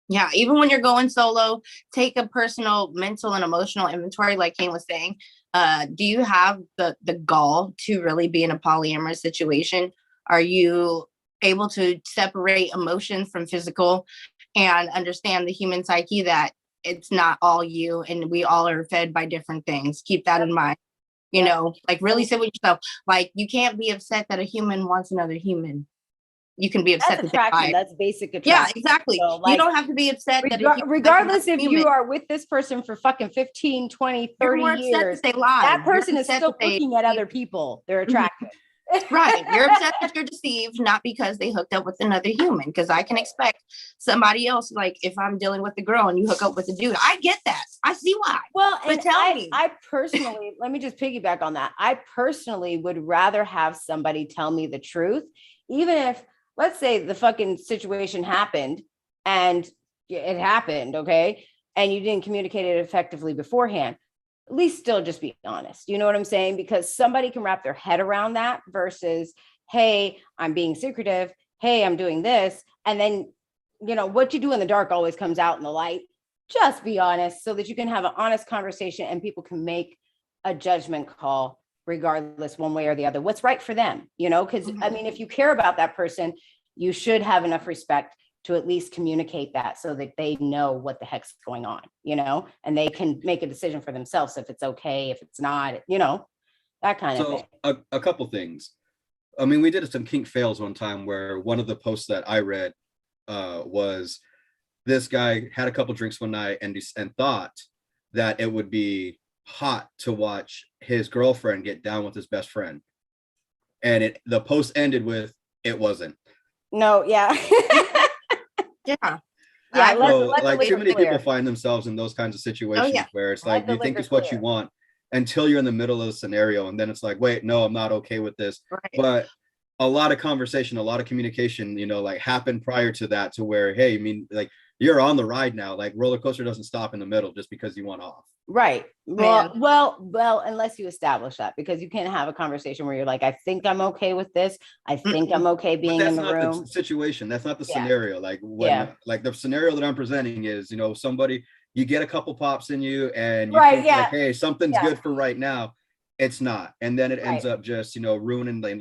Yeah, even when you're going solo, take a personal, mental, and emotional inventory, like Kane was saying. Do you have the gall to really be in a polyamorous situation? Are you able to separate emotion from physical and understand the human psyche, that it's not all you and we all are fed by different things? Keep that in mind. You know, like really sit with yourself. Like you can't be upset that a human wants another human. You can be upset. That's attraction. That's basic attraction. Yeah, exactly. So, like, you don't have to be upset that regardless if you are with this person for fucking 15, 20, 30 years, that person is still looking at other people. They're attracted. Right. You're upset that you're deceived, not because they hooked up with another human. Because I can expect somebody else, like if I'm dealing with a girl and you hook up with a dude, I get that. I see why. Well, but tell me. I personally, let me just piggyback on that. I personally would rather have somebody tell me the truth, even if, let's say the fucking situation happened and it happened, okay, and you didn't communicate it effectively beforehand. At least still just be honest. You know what I'm saying? Because somebody can wrap their head around that versus, hey, I'm being secretive. Hey, I'm doing this. And then, you know, what you do in the dark always comes out in the light. Just be honest so that you can have an honest conversation and people can make a judgment call regardless one way or the other. What's right for them, you know? Because I mean, if you care about that person, you should have enough respect to at least communicate that so that they know what the heck's going on, you know, and they can make a decision for themselves if it's okay, if it's not, you know, that kind of thing. So a couple things. I mean, we did some kink fails one time where one of the posts that I read was this guy had a couple drinks one night and thought that it would be hot to watch his girlfriend get down with his best friend. And the post ended with, it wasn't. No, yeah. Yeah. So, like too many people find themselves in those kinds of situations where it's like you think it's what you want until you're in the middle of the scenario, and then it's like, wait, no, I'm not okay with this. Right. But a lot of conversation, a lot of communication, you know, like happened prior to that, to where, hey, I mean, like you're on the ride now. Like roller coaster doesn't stop in the middle just because you want off. Right. Well, unless you establish that, because you can't have a conversation where you're like, I think I'm okay with this. I think I'm okay being in the room. That's not the situation. That's not the scenario. Like when, like the scenario that I'm presenting is, you know, somebody, you get a couple pops in you and you think like, hey, something's good for right now. It's not. And then it ends up just, you know, ruining the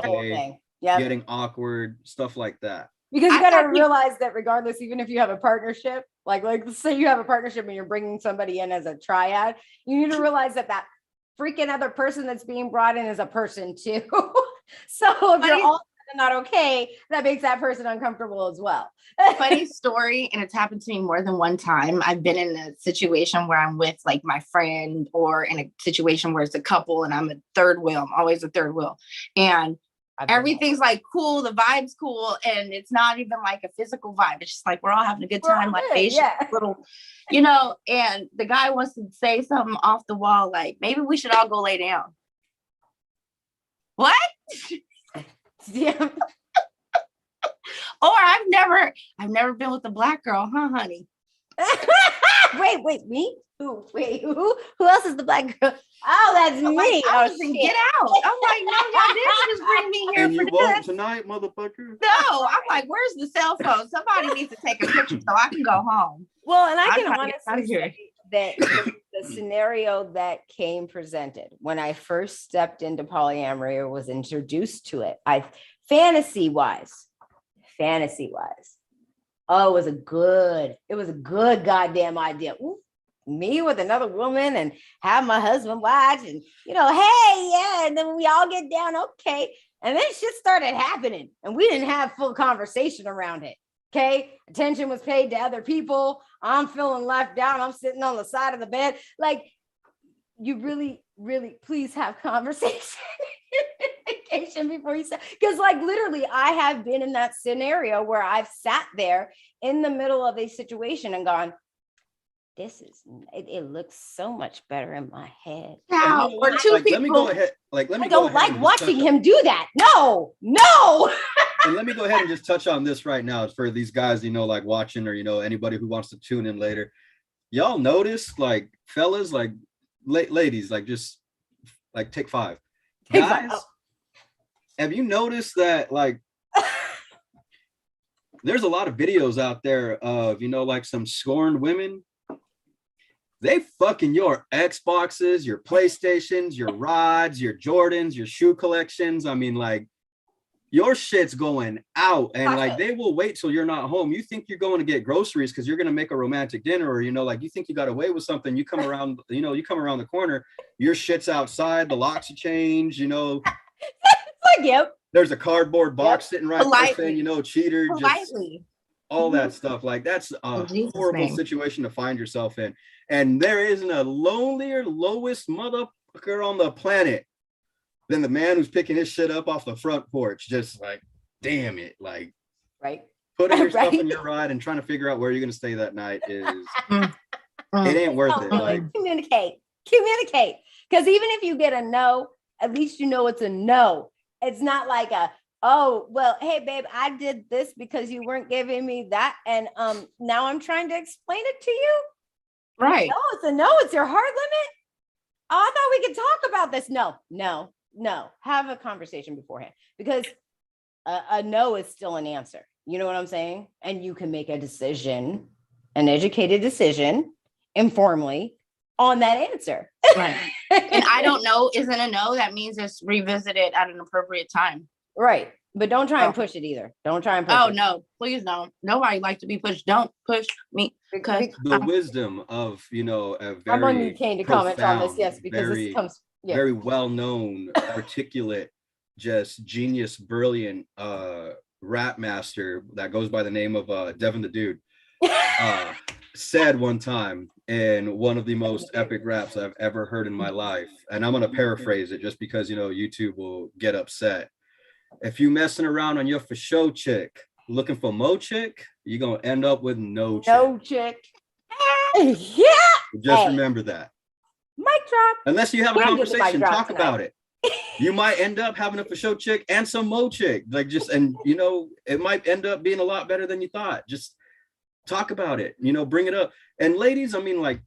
whole day, getting awkward, stuff like that. Because you got to realize that regardless, even if you have a partnership, like let's say you have a partnership and you're bringing somebody in as a triad, you need to realize that that freaking other person that's being brought in is a person too. So if you're all not okay, that makes that person uncomfortable as well. Funny story, and it's happened to me more than one time. I've been in a situation where I'm with like my friend, or in a situation where it's a couple and I'm a third wheel. I'm always a third wheel. And everything's like cool, the vibe's cool, and it's not even like a physical vibe. It's just like we're all having a good time, like little, you know. And the guy wants to say something off the wall, like maybe we should all go lay down. What? Yeah. Or I've never been with a black girl, huh, honey? Wait, me? Who else is the black girl? Oh, that's me. Get out. I'm like, no, y'all didn't just bring me here and for you won't tonight, motherfucker. No, I'm like, where's the cell phone? Somebody needs to take a picture so I can go home. Well, and I can honestly say that the scenario that came presented when I first stepped into polyamory or was introduced to it, fantasy wise, oh, it was a good goddamn idea. Ooh, me with another woman and have my husband watch and, hey, yeah. And then we all get down. Okay. And then shit started happening and we didn't have full conversation around it. Okay. Attention was paid to other people. I'm feeling left out. I'm sitting on the side of the bed. Like, you really, really please have conversation before you say, because like literally I have been in that scenario where I've sat there in the middle of a situation and gone, it looks so much better in my head. Now, or two like, people. let me go ahead. Like, let me I don't like watching him do that. No. And let me go ahead and just touch on this right now for these guys, like watching or, anybody who wants to tune in later. Y'all notice, like, fellas, like ladies, like just like take five. Guys, have you noticed that, like, there's a lot of videos out there of, like some scorned women. They fucking your Xboxes, your PlayStations, your rods, your Jordans, your shoe collections. I mean, like, your shit's going out, and like they will wait till you're not home. You think you're going to get groceries because you're going to make a romantic dinner, or like you think you got away with something. You come around, you come around the corner, your shit's outside, the locks are changed. Yep. There's a cardboard box sitting right there saying, cheater. Politely. Just all that stuff. Like, that's a horrible situation to find yourself in. And there isn't a lonelier, lowest motherfucker on the planet than the man who's picking his shit up off the front porch. Just like, damn it. Like, right. Putting your stuff in your ride and trying to figure out where you're going to stay that night is, it ain't worth it. Like, communicate. Because even if you get a no, at least it's a no. It's not like oh, well, hey, babe, I did this because you weren't giving me that. And now I'm trying to explain it to you. Right. No, it's a no. It's your hard limit. Oh, I thought we could talk about this. No. Have a conversation beforehand, because a no is still an answer. You know what I'm saying? And you can make a decision, an educated decision, informally on that answer. Right. And I don't know isn't a no. That means it's revisited at an appropriate time. Right. But don't try and push it either. Don't try and push it. Oh, no, please don't. Nobody likes to be pushed. Don't push me, because the wisdom of, a very I'm on you, Kane, to comment on this. Yes, because this comes very well-known, articulate, just genius, brilliant rap master that goes by the name of Devin the Dude said one time in one of the most epic raps I've ever heard in my life, and I'm going to paraphrase it just because, YouTube will get upset. If you messing around on your for show chick, looking for mo chick, you're going to end up with no chick. Yeah. Just remember that. Mic drop. Unless you have a conversation, talk about it. You might end up having a for show chick and some mo chick. Like, just, and it might end up being a lot better than you thought. Just talk about it, bring it up. And ladies, I mean, like,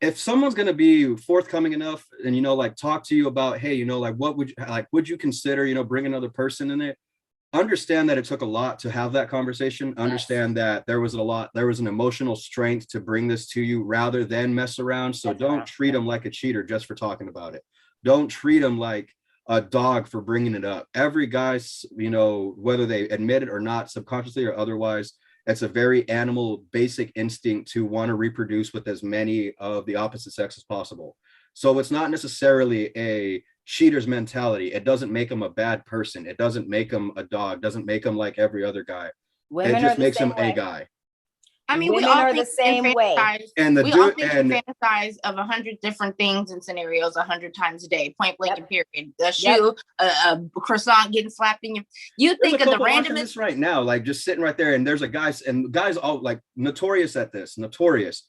if someone's going to be forthcoming enough and, like, talk to you about, hey, like, what would you consider, bring another person in it? Understand that it took a lot to have that conversation. Understand that there was an emotional strength to bring this to you rather than mess around. So don't treat them like a cheater just for talking about it. Don't treat them like a dog for bringing it up. Every guy, whether they admit it or not, subconsciously or otherwise, it's a very animal basic instinct to want to reproduce with as many of the opposite sex as possible. So it's not necessarily a cheater's mentality. It doesn't make him a bad person. It doesn't make him a dog. Doesn't make him like every other guy. It just makes him a guy. I mean, women are the same way. And we all fantasize of 100 different things and scenarios 100 times a day, point blank and period. A shoe, a croissant getting slapped in you think of the randomest right now, like just sitting right there, and there's a guys all like notorious at this. Notorious.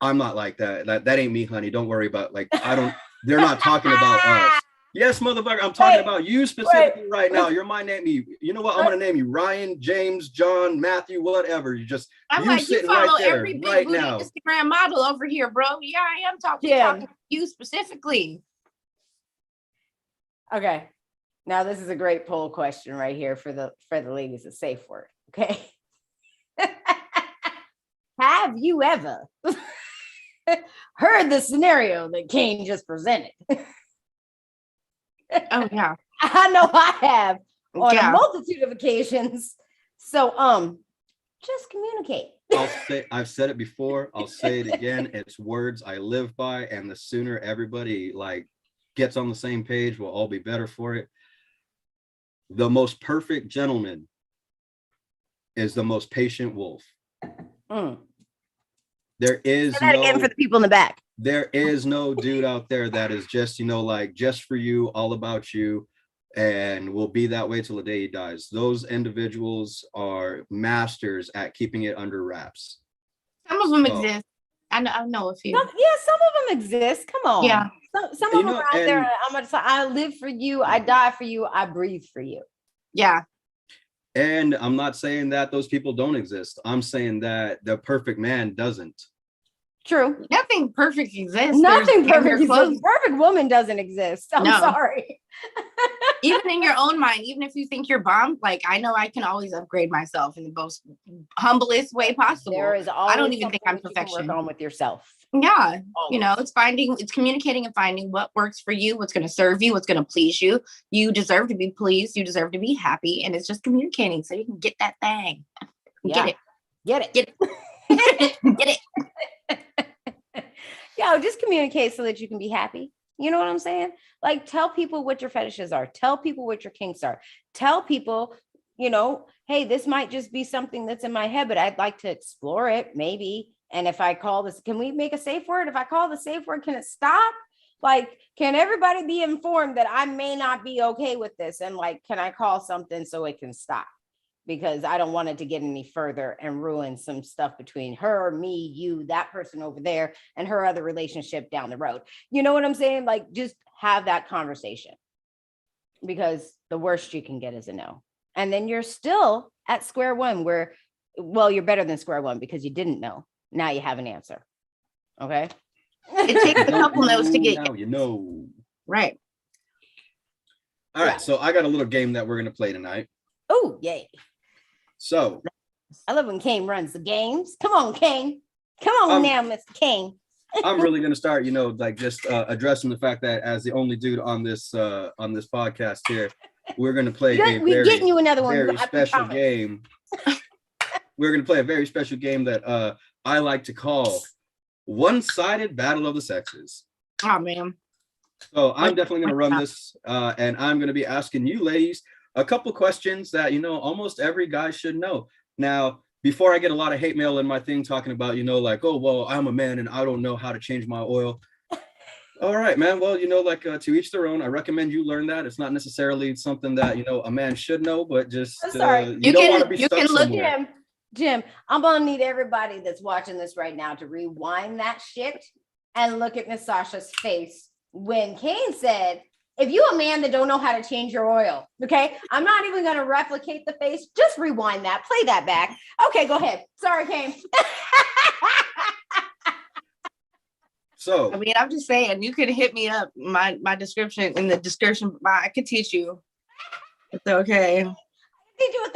I'm not like that. That ain't me, honey. Don't worry about, like, they're not talking about us. Yes, motherfucker, I'm talking about you specifically right now. You're my name. You know what? I'm gonna name you Ryan, James, John, Matthew, whatever. You follow every big right now Instagram model over here, bro. Yeah, I am talking to you specifically. Okay, now this is a great poll question right here for the ladies of SafeWord. Okay, have you ever heard the scenario that Kane just presented. Oh yeah. I know I have on Yeah. a multitude of occasions. So just communicate. I've said it before, I'll say it again. It's words I live by, and the sooner everybody like gets on the same page, we'll all be better for it. The most perfect gentleman is the most patient wolf. There is Say that again for the people in the back. There is no dude out there that is just, like just for you, all about you, and will be that way till the day he dies. Those individuals are masters at keeping it under wraps. Some of them exist. I know a few. Some of them exist. Come on. Yeah. Some of them are out there. I'm gonna say, I live for you, I die for you, I breathe for you. Yeah. And I'm not saying that those people don't exist. I'm saying that the perfect man doesn't. True. Nothing perfect exists. Nothing perfect exists. Perfect woman doesn't exist. I'm sorry. Even in your own mind, even if you think you're bomb, like I know I can always upgrade myself in the most humblest way possible. There is always I don't even think I'm perfection. You can work on with yourself. Yeah. Always. It's communicating and finding what works for you, what's going to serve you, what's going to please you. You deserve to be pleased. You deserve to be happy. And it's just communicating so you can get that thing. Yeah. Get it. Get it. Just communicate so that you can be happy. You know what I'm saying? Like, tell people what your fetishes are. Tell people what your kinks are. Tell people, hey, this might just be something that's in my head, but I'd like to explore it, maybe. And if I call this, can we make a safe word? If I call the safe word, can it stop? Like, can everybody be informed that I may not be okay with this? And like, can I call something so it can stop? Because I don't want it to get any further and ruin some stuff between her, me, you, that person over there, and her other relationship down the road. You know what I'm saying? Like, just have that conversation, because the worst you can get is a no. And then you're still at square one where, well, you're better than square one because you didn't know. Now you have an answer. Okay. It takes a couple no's to get Right. All right. So I got a little game that we're going to play tonight. Oh, yay. So I love when Kane runs the games. Come on, Kane. Come on now, Mr. Kane. I'm really going to start, just addressing the fact that as the only dude on this podcast here, we're going to play we're getting you another one. Very special game. We're going to play a very special game that I like to call One-Sided Battle of the Sexes. Oh, man. So I'm definitely going to run this, and I'm going to be asking you ladies a couple questions that, almost every guy should know. Now, before I get a lot of hate mail in my thing talking about, like, oh, well, I'm a man and I don't know how to change my oil. All right, man. Well, to each their own. I recommend you learn that. It's not necessarily something that, a man should know, but just you don't want to be stuck somewhere. Jim, I'm going to need everybody that's watching this right now to rewind that shit and look at Miss Sasha's face when Kane said, if you a man that don't know how to change your oil, okay? I'm not even going to replicate the face. Just rewind that. Play that back. Okay, go ahead. Sorry, Kane. So, I mean, I'm just saying, you could hit me up. My description in the description. I could teach you. It's okay.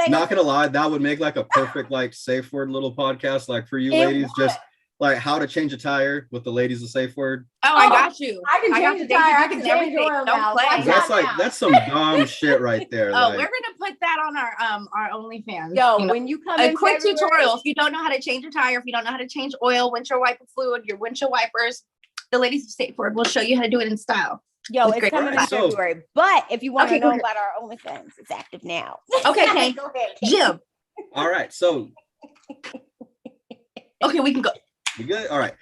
Not gonna lie, that would make like a perfect safe word little podcast, like for you ladies, just like how to change a tire with the ladies of safe word. Oh, I got you. I can change a tire. I can change oil now. That's some dumb shit right there. Oh, we're gonna put that on our OnlyFans. Yo, when you come in, a quick tutorial. If you don't know how to change a tire, if you don't know how to change oil, windshield wiper fluid, your windshield wipers, the ladies of SafeWord will show you how to do it in style. Yo, it's coming in February. But if you want to know about our OnlyFans, it's active now. Okay, Kane. Go ahead, Jim. All right, so okay, we can go. We good? All right.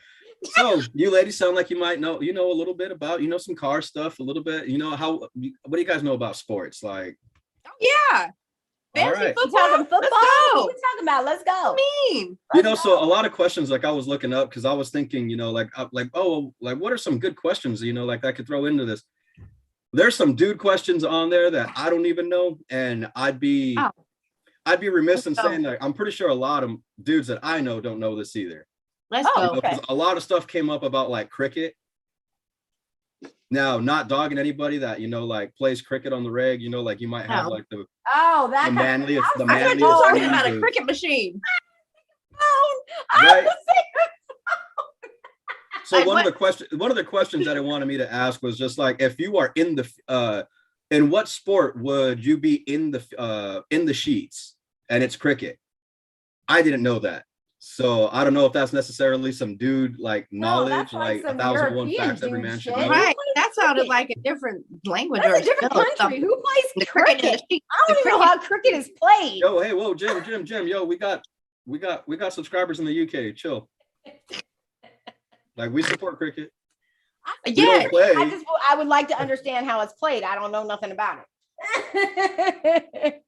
So you ladies sound like you might know, a little bit about, some car stuff, a little bit, what do you guys know about sports? Like, oh yeah. All right. Football. What are we talking about? Let's go. So a lot of questions, like I was looking up because I was thinking, what are some good questions, that I could throw into this? There's some dude questions on there that I don't even know. And I'd be remiss in saying that I'm pretty sure a lot of dudes that I know don't know this either. Let's go. Okay. A lot of stuff came up about like cricket. Now, not dogging anybody that plays cricket on the reg. Like you might have like the manliest. I thought you were talking about a cricket machine. Right? So one of the questions that it wanted me to ask was just like, if you are in what sport would you be in the sheets? And it's cricket. I didn't know that. So I don't know if that's necessarily some dude like knowledge, like 1,001 facts every man should know. Right. That sounded like a different language. That's a different country. Who plays cricket? I don't even know how cricket is played. Yo, hey, whoa, Jim. Yo, we got subscribers in the UK. Chill. Like, we support cricket. Yeah. I would like to understand how it's played. I don't know nothing about it.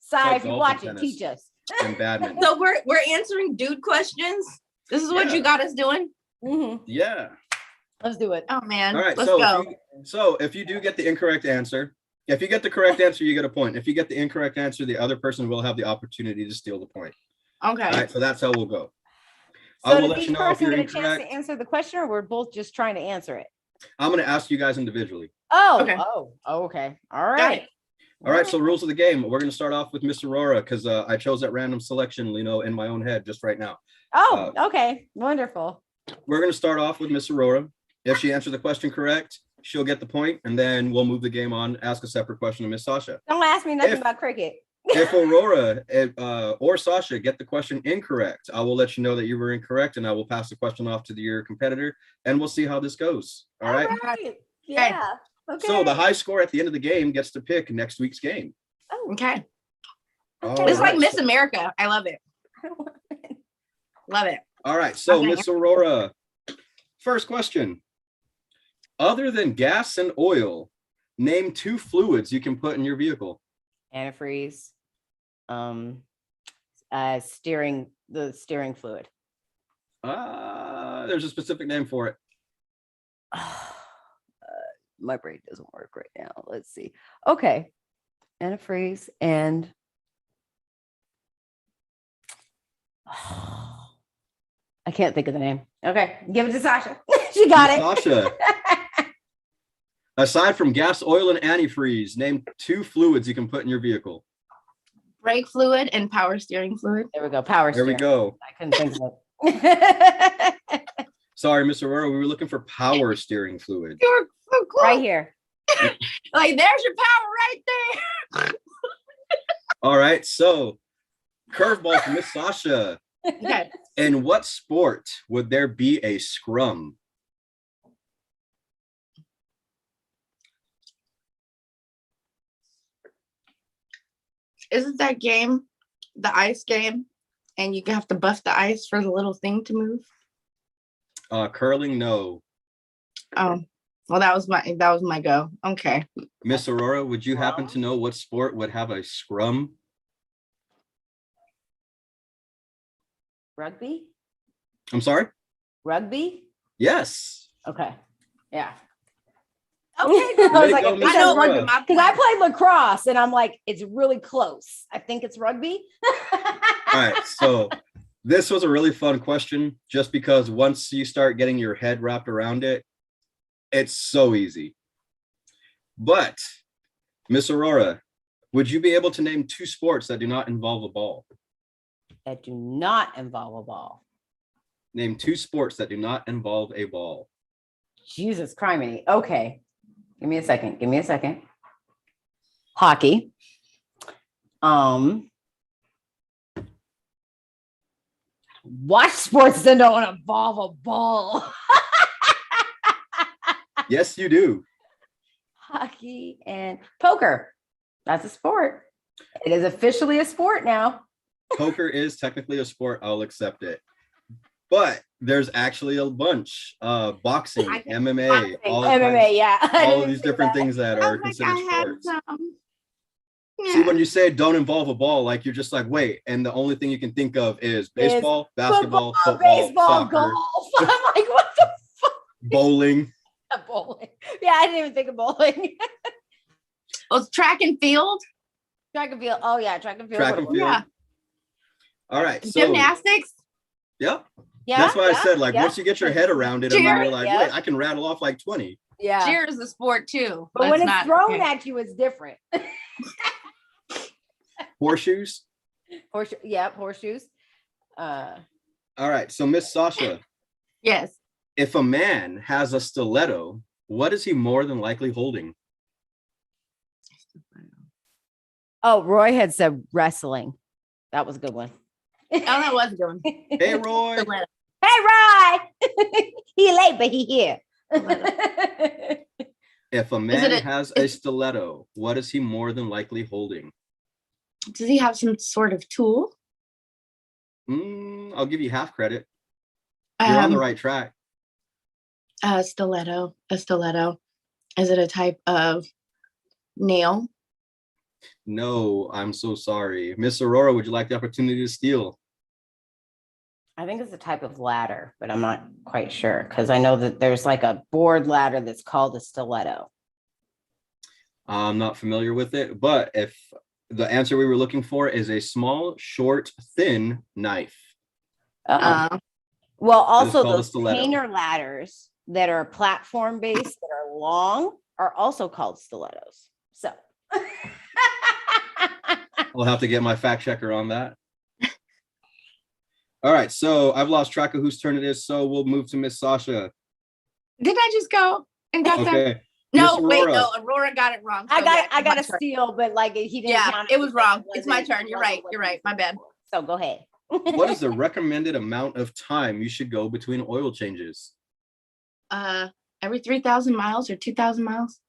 Sorry, if you're watching, teach us. And badminton. So we're answering dude questions. This is what you got us doing. Mm-hmm. Yeah. Let's do it. Oh man. All right. Let's go. So if you do get the incorrect answer, if you get the correct answer, you get a point. If you get the incorrect answer, the other person will have the opportunity to steal the point. Okay. All right. So that's how we'll go. So I will does let each you know if person you're get a chance incorrect. to answer the question, or we're both just trying to answer it? I'm going to ask you guys individually. Oh, Okay. Okay. All right. All right. So rules of the game. We're going to start off with Miss Orora because I chose that random selection, in my own head just right now. Oh, okay. Wonderful. We're going to start off with Miss Orora. If she answers the question correct, she'll get the point, and then we'll move the game on, ask a separate question to Miss Sasha. Don't ask me nothing about cricket. If Orora or Sasha get the question incorrect, I will let you know that you were incorrect, and I will pass the question off to your competitor, and we'll see how this goes. All right? Yeah. Okay. So the high score at the end of the game gets to pick next week's game. Oh, Okay. All It's like right. Miss America. I love it. Love it. All right. So Okay. Miss Orora, first question. Other than gas and oil, name 2 fluids you can put in your vehicle. Antifreeze. The steering fluid. There's a specific name for it. My brain doesn't work right now. Let's see. Okay. Antifreeze and I can't think of the name. Okay. Give it to Sasha. She got it. Sasha. Aside from gas, oil, and antifreeze, name 2 fluids you can put in your vehicle. Brake fluid and power steering fluid. There we go. Power There steering. we go. I couldn't think of it. Sorry, Mr. Orora, we were looking for power steering fluid. You were so close. Right here. Like, there's your power right there. All right, so curveball for Miss Sasha. Okay. In what sport would there be a scrum? Isn't that game the ice game? And you have to buff the ice for the little thing to move? Curling, no. Oh, well, that was my go. Okay. Miss Orora, would you happen to know what sport would have a scrum? Rugby? I'm sorry? Rugby? Yes. Okay. Yeah. Okay. I was like, Miss I know Orora. rugby. because I played lacrosse and I'm like, it's really close. I think it's rugby. All right, so this was a really fun question just because once you start getting your head wrapped around it, it's so easy. But Miss Orora, would you be able to name 2 sports that do not involve a ball? That do not involve a ball. Name 2 sports that do not involve a ball. Jesus criminy. Okay. Give me a second. Hockey. Watch sports that don't involve a ball. Yes, you do. Hockey and poker. That's a sport. It is officially a sport now. Poker is technically a sport. I'll accept it. But there's actually a bunch. Boxing, MMA, all MMA, yeah. all of these different things that are considered sports. See, when you say don't involve a ball, like you're just like, wait, and the only thing you can think of is baseball, basketball, football, baseball, soccer, golf. I'm like, what the fuck? bowling. Bowling. Yeah, I didn't even think of bowling. Oh, it's track and field. Track and field. Oh yeah, track and field. Track and field. Yeah. All right. So, Gymnastics. yep. Yeah, That's why I said, like, yeah. once you get your head around it, and then you're like, Yeah. wait, I can rattle off like 20. Yeah. Cheer is a sport too. But when it's not thrown okay. at you, it's different. Horseshoes. Horseshoes. All right. So, Miss Sasha, Yes. If a man has a stiletto, what is he more than likely holding? Oh, Roy had said wrestling. That was a good one. Oh, that was a good one. Hey, Roy. Stiletto. Hey, Roy. He late, but he here. If a man has a stiletto, what is he more than likely holding? Does he have some sort of tool? I'll give you half credit. You're on the right track. A stiletto. Is it a type of nail? No, I'm so sorry. Miss Aurora, would you like the opportunity to steal? I think it's a type of ladder, but I'm not quite sure because I know that there's like a board ladder that's called a stiletto. I'm not familiar with it, but if the answer we were looking for is a small, short, thin knife. Well, also called a those stiletto. painter ladders that are platform based that are long are also called stilettos. So I'll have to get my fact checker on that. All right, so I've lost track of whose turn it is, so we'll move to Miss Sasha. Did I just go and got that? Okay. No, Miss wait, Aurora. no, Aurora got it wrong. I So yeah, got a it's my turn. steal, but like he didn't. Yeah, count it was because wrong. It's my wasn't- turn. You're right. You're right. My bad. So go ahead. What is the recommended amount of time you should go between oil changes? Every 3,000 miles or 2,000 miles?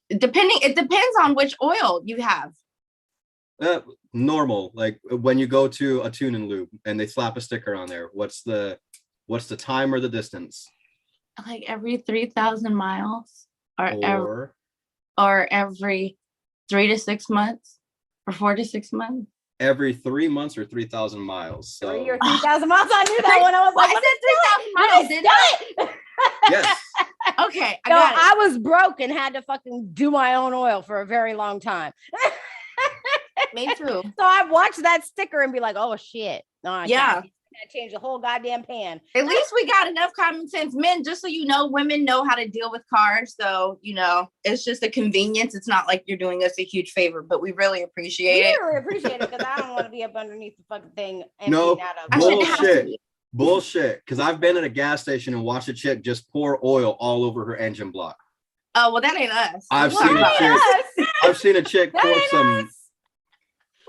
It depends on which oil you have. Normal, like when you go to a tune and lube and they slap a sticker on there, what's the time or the distance? Like every 3,000 miles or Or every 3 to 6 months or 4 to 6 months. every 3 months or 3,000 miles. So 3 or 3,000 miles. I knew that one. I was like, I said 3,000 miles, didn't I? yes. Okay, I No, got it. I was broke and had to fucking do my own oil for a very long time. Me too. So I watched that sticker and be like, oh shit. No, I Yeah. can't change the whole goddamn pan. At least we got enough common sense. Men, just so you know, women know how to deal with cars. So, it's just a convenience. It's not like you're doing us a huge favor, but we really appreciate it. We really appreciate it because I don't want to be up underneath the fucking thing. No, out of bullshit. Because I've been at a gas station and watched a chick just pour oil all over her engine block. Oh, well, that ain't us. I've seen a chick pour some.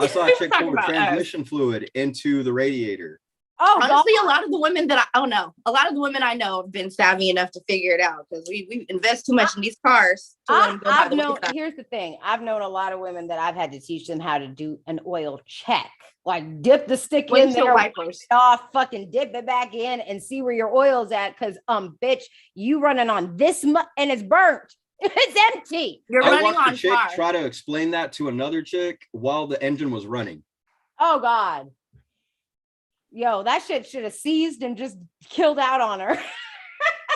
I saw a chick pour transmission fluid into the radiator. Oh, honestly, a lot of the women I know have been savvy enough to figure it out because we invest too much in these cars. Here's the thing. I've known a lot of women that I've had to teach them how to do an oil check. Like dip the stick in there, wipers off, fucking dip it back in and see where your oil's at. Cause bitch, you running on this much and it's burnt. It's empty. You're running on a chick try to explain that to another chick while the engine was running. Oh God. Yo, that shit should have seized and just killed out on her.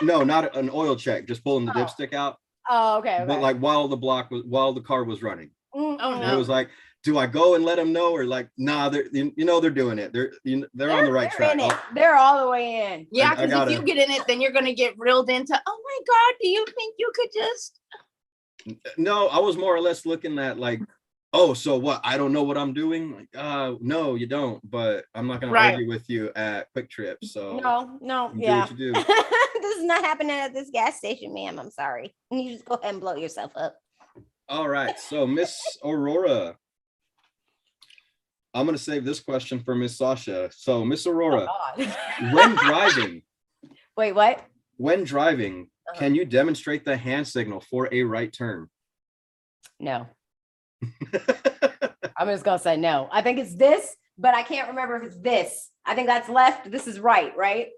No, not an oil check, just pulling the dipstick out. Oh, okay. But like while the car was running. Oh no. It was like, do I go and let them know or like, nah, they're doing it. They're on the right track. They're all the way in. Yeah, because if you get in it, then you're gonna get reeled into, oh my God, do you think you could just? No, I was more or less looking at like, oh, so what? I don't know what I'm doing. Like, no, you don't. But I'm not gonna argue with you at Quick Trip. So no, do what you do. This is not happening at this gas station, ma'am. I'm sorry. You just go ahead and blow yourself up. All right. So Miss Aurora, I'm gonna save this question for Miss Sasha. So Miss Aurora, when driving, wait, what? When driving, can you demonstrate the hand signal for a right turn? No. I'm just gonna say no. I think it's this, but I can't remember if it's this. I think that's left. This is right?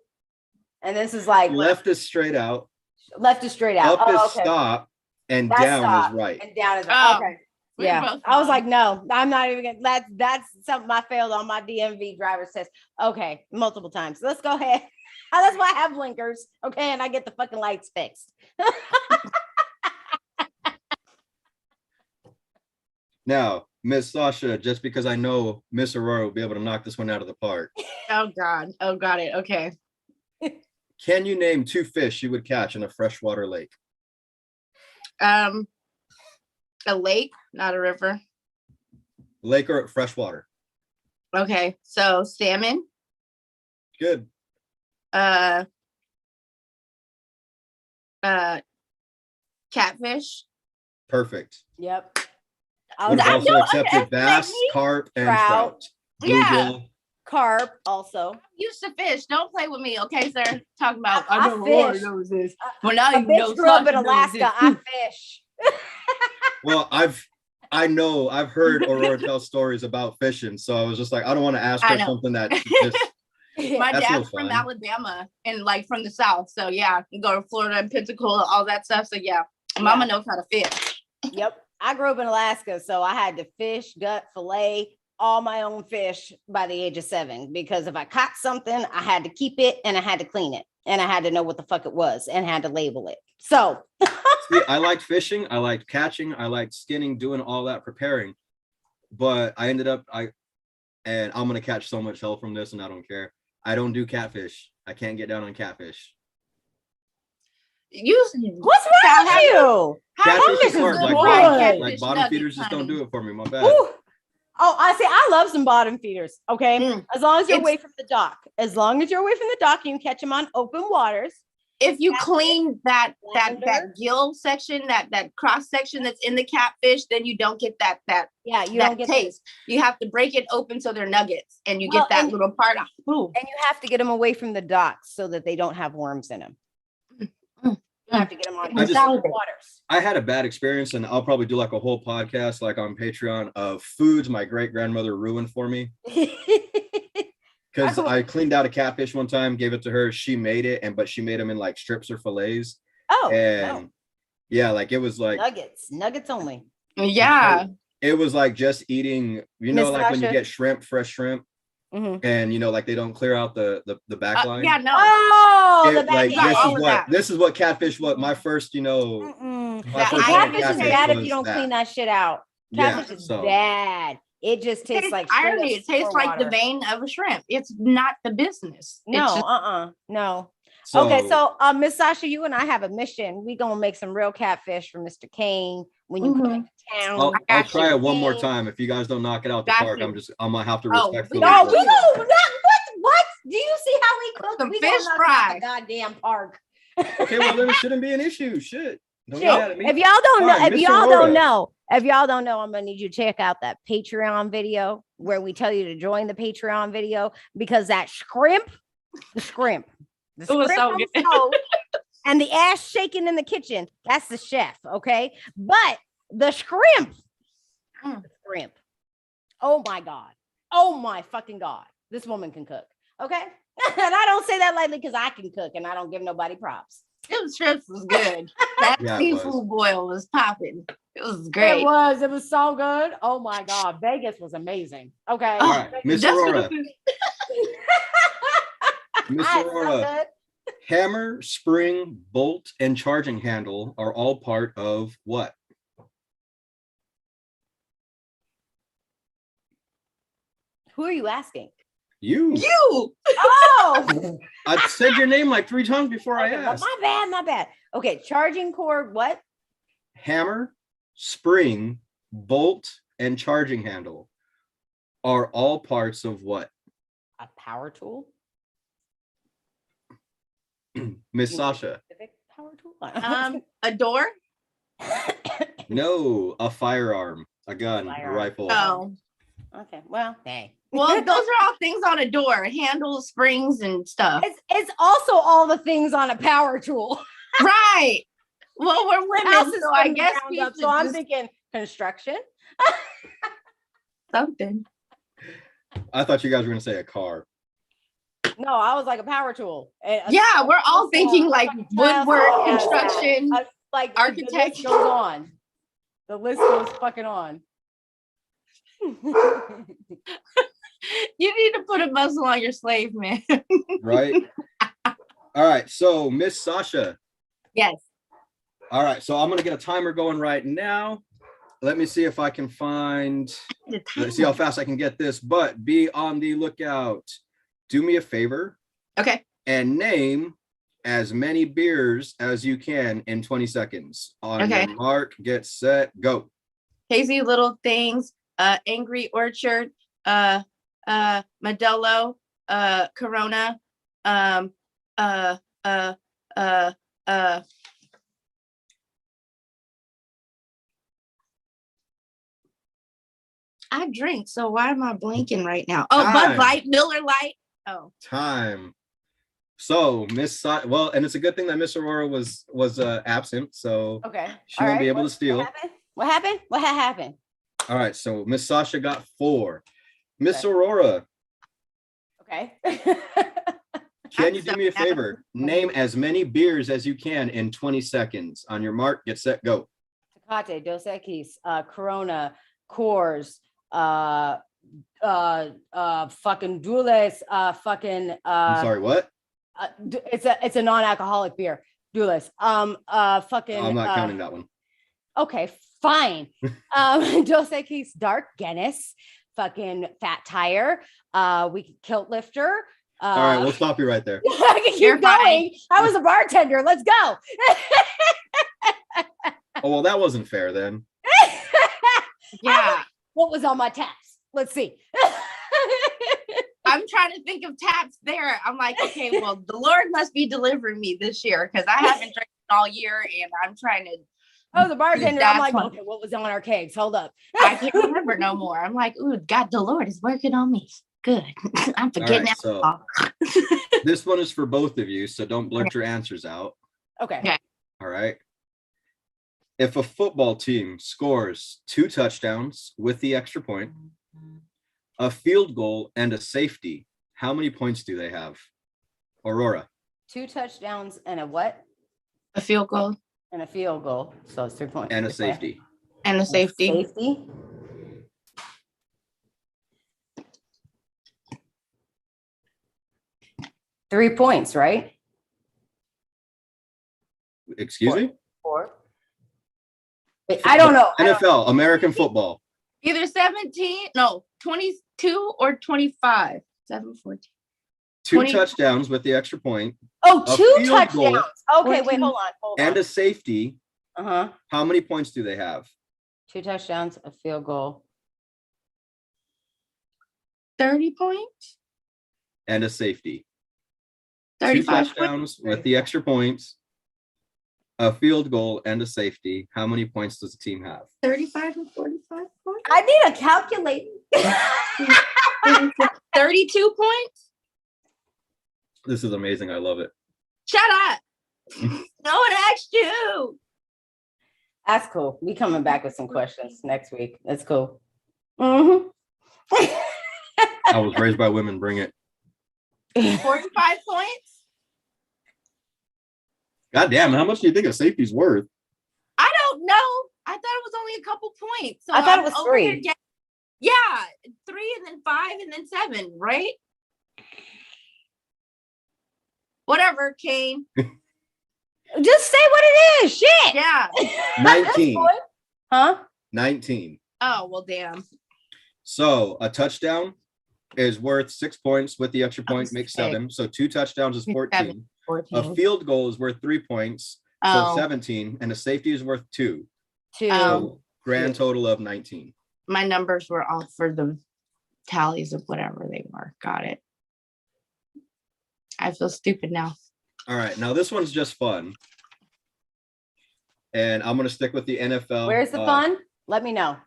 And this is like left is straight out. Left is straight out. Up is stop, and that's down stop, is right. And down is right. Okay. Yeah, I was like, no, I'm not even gonna. That's something I failed on my DMV driver's test. Okay, multiple times. Let's go ahead. That's why I have blinkers. Okay, and I get the fucking lights fixed. Now, Miss Sasha, just because I know Miss Aurora will be able to knock this one out of the park. Oh God. Oh, got it. Okay. Can you name 2 fish you would catch in a freshwater lake? A lake, not a river. Lake or freshwater? Okay, so salmon. Good. uh, catfish. Perfect. Yep. We've I also don't accepted underestimate bass, me. carp, and Trout. trout. Yeah. Bluegill. Carp also. Used to fish. Don't play with me, okay, sir? Talking about I know Aurora fish. knows this. Well, now A you know bitch grew up in Sasha knows Alaska. this. I fish. Well, I've heard Aurora tell stories about fishing, so I was just like, I don't want to ask I her know. something that just My That's no dad's from fun. Alabama and like from the South. So yeah, you go to Florida and Pensacola, all that stuff. So yeah, Mama knows how to fish. Yep. I grew up in Alaska, so I had to fish, gut, fillet all my own fish by the age of 7, because if I caught something, I had to keep it and I had to clean it and I had to know what the fuck it was and had to label it. So see, I liked fishing, I liked catching, I liked skinning, doing all that preparing. But I ended up and I'm gonna catch so much hell from this, and I don't care. I don't do catfish. I can't get down on catfish. what's wrong with you? Catfish is is hard. good. Like bottom feeders just don't do it for me. My bad. Ooh. Oh, I see. I love some bottom feeders. Okay. Mm. As long as you're It's- away from the dock. As long as you're away from the dock, you can catch them on open waters. If you clean that Lavender. gill section, that cross section that's in the catfish, then you don't get that Yeah, you that don't get taste. You have to break it open so they're nuggets, and you Well, get that and- little part off. Ooh. And you have to get them away from the docks so that they don't have worms in them. You have to get them on I just- open waters. I had a bad experience, and I'll probably do like a whole podcast, like on Patreon, of foods my great grandmother ruined for me. Because I cleaned out a catfish one time, gave it to her. She made it, but she made them in like strips or fillets. Oh, And yeah, like it was like nuggets only. Yeah. it was like just eating, Miss like when you Sasha? get shrimp, fresh shrimp, Mhm. and like they don't clear out the back line. Yeah, no. Oh, the It, like back all of that. this is what catfish. What my first, Mm-mm. my That first Catfish time is catfish bad if was you don't that. clean that shit out. Yeah, Catfish is so bad. It just tastes like straight irony. up It tastes sewer like the water. vein of a shrimp. It's not the business. No, It's just, no. so Okay, so Miss Sasha, you and I have a mission. We gonna make some real catfish for Mr. Kane when you come Mhm. to town. I'll got try you. it one more time. If you guys don't knock it out the Got park, you. I'm gonna have to Oh, respectfully. we No, got we you. don't. What? Do you see how we cook? Some We fish gonna knock fry. out the goddamn park. Okay, well then it shouldn't be an issue. Shit. Don't Shit. get mad at me. If y'all don't know, Fine, if Mr. y'all Aurora. don't know, I'm gonna need you to check out that Patreon video where we tell you to join the Patreon video, because that the scrimp It was so on the good. stove and the ass shaking in the kitchen, that's the chef, okay? But the scrimp, oh my God. Oh my fucking God. This woman can cook, okay? And I don't say that lightly because I can cook and I don't give nobody props. Them strips was good. That Yeah, it was. seafood boil was popping. It was great. It was so good. Oh my God. Vegas was amazing. Okay. Oh, All right, Miss That's what Aurora. it is. Miss Ah, it's so Aurora. good. Hammer, spring, bolt, and charging handle are all part of what? Who are you asking? You. You. Oh, I said your name like 3 times before I okay, well, asked. my bad. Okay, charging cord, what? Hammer, spring, bolt, and charging handle are all parts of what? A power tool? Miss Sasha. Specific power tool? A door. No, a firearm, a gun, a Firearm. rifle. Oh. Okay, well, hey. Well, those are all things on a door, handles, springs, and stuff. It's also all the things on a power tool. Right. Well, we're House women, is so I from the guess ground we up, should so I'm just thinking construction. something. I thought you guys were gonna say a car. No, I was like a power tool. Yeah, we're all thinking like woodwork, Yeah. construction. Like Architect. The list goes on. The list goes fucking on. You need to put a muzzle on your slave, man. Right? All right, so Miss Sasha. Yes. All right, so I'm gonna get a timer going right now. Let me see if I can find, let's see how fast I can get this, but be on the lookout. Do me a favor Okay. and name as many beers as you can in 20 seconds. On Okay. your mark, get set, go. Hazy Little Things, Angry Orchard, Modelo, Corona, uh, uh, uh, uh. I drink, so why am I blanking right now? Oh, Bud Light, Miller Light. Oh, time. So well, and it's a good thing that Miss Aurora was absent, so Okay. she won't be able to steal. What happened? What happened? All right, so Miss Sasha got 4. Miss Aurora, okay. can you do me a favor? Name as many beers as you can in 20 seconds. On your mark, get set, go. Tecate, Dos Equis, Corona, Coors, fucking Dules, fucking I'm sorry, what? It's a non-alcoholic beer. Dules. Fucking I'm not counting that one. Okay, fine. Dos Equis Dark, Guinness, fucking Fat Tire, Kilt Lifter. All right, we'll stop you right there. I can keep going. I was a bartender. Let's go. Oh, well, that wasn't fair then. yeah. What was on my taps? Let's see. I'm trying to think of taps there. I'm like, okay, well, the Lord must be delivering me this year because I haven't drank all year and I'm trying to. Oh, the bartender. I'm like, okay, what was on our kegs? Hold up. I can't remember no more. I'm like, ooh, God, the Lord is working on me. Good. I'm forgetting right, so this one is for both of you, so don't blurt your answers out. Okay. All right. If a football team scores 2 touchdowns with the extra point, a field goal, and a safety, how many points do they have? Aurora. 2 touchdowns and a what? A field goal. And a field goal. So it's 3 points. And a safety. And a safety. Safety. Three points, right? Excuse me? 4. Wait, I don't know. NFL, American football. Either 22 or 25. 7, 14. 2 touchdowns with the extra point. Oh, 2 touchdowns. Goal, okay, wait, hold on. And a safety. Uh-huh. How many points do they have? 2 touchdowns, a field goal. 30 points. And a safety. 35 2 touchdowns with the extra points, a field goal, and a safety. How many points does the team have? 35 and 45 points. I need a calculator. 32 points. This is amazing. I love it. Shut up. No one asked you. That's cool. We coming back with some questions next week. That's cool. Mm-hmm. I was raised by women. Bring it. 45 points. God damn, how much do you think a safety's worth? I don't know. I thought it was only a couple points. So I thought it was 3. Yeah, 3 and then 5 and then 7, right? Whatever, Kane. Just say what it is. Shit. Yeah. 19. Huh? 19. Oh, well, damn. So a touchdown is worth 6 points with the extra point, makes 7. So 2 touchdowns is 14. 14. A field goal is worth 3 points, so 17, and a safety is worth 2. 2. So grand total of 19. My numbers were off for the tallies of whatever they were. Got it. I feel stupid now. All right, now this one's just fun. And I'm going to stick with the NFL. Where's the fun? Let me know.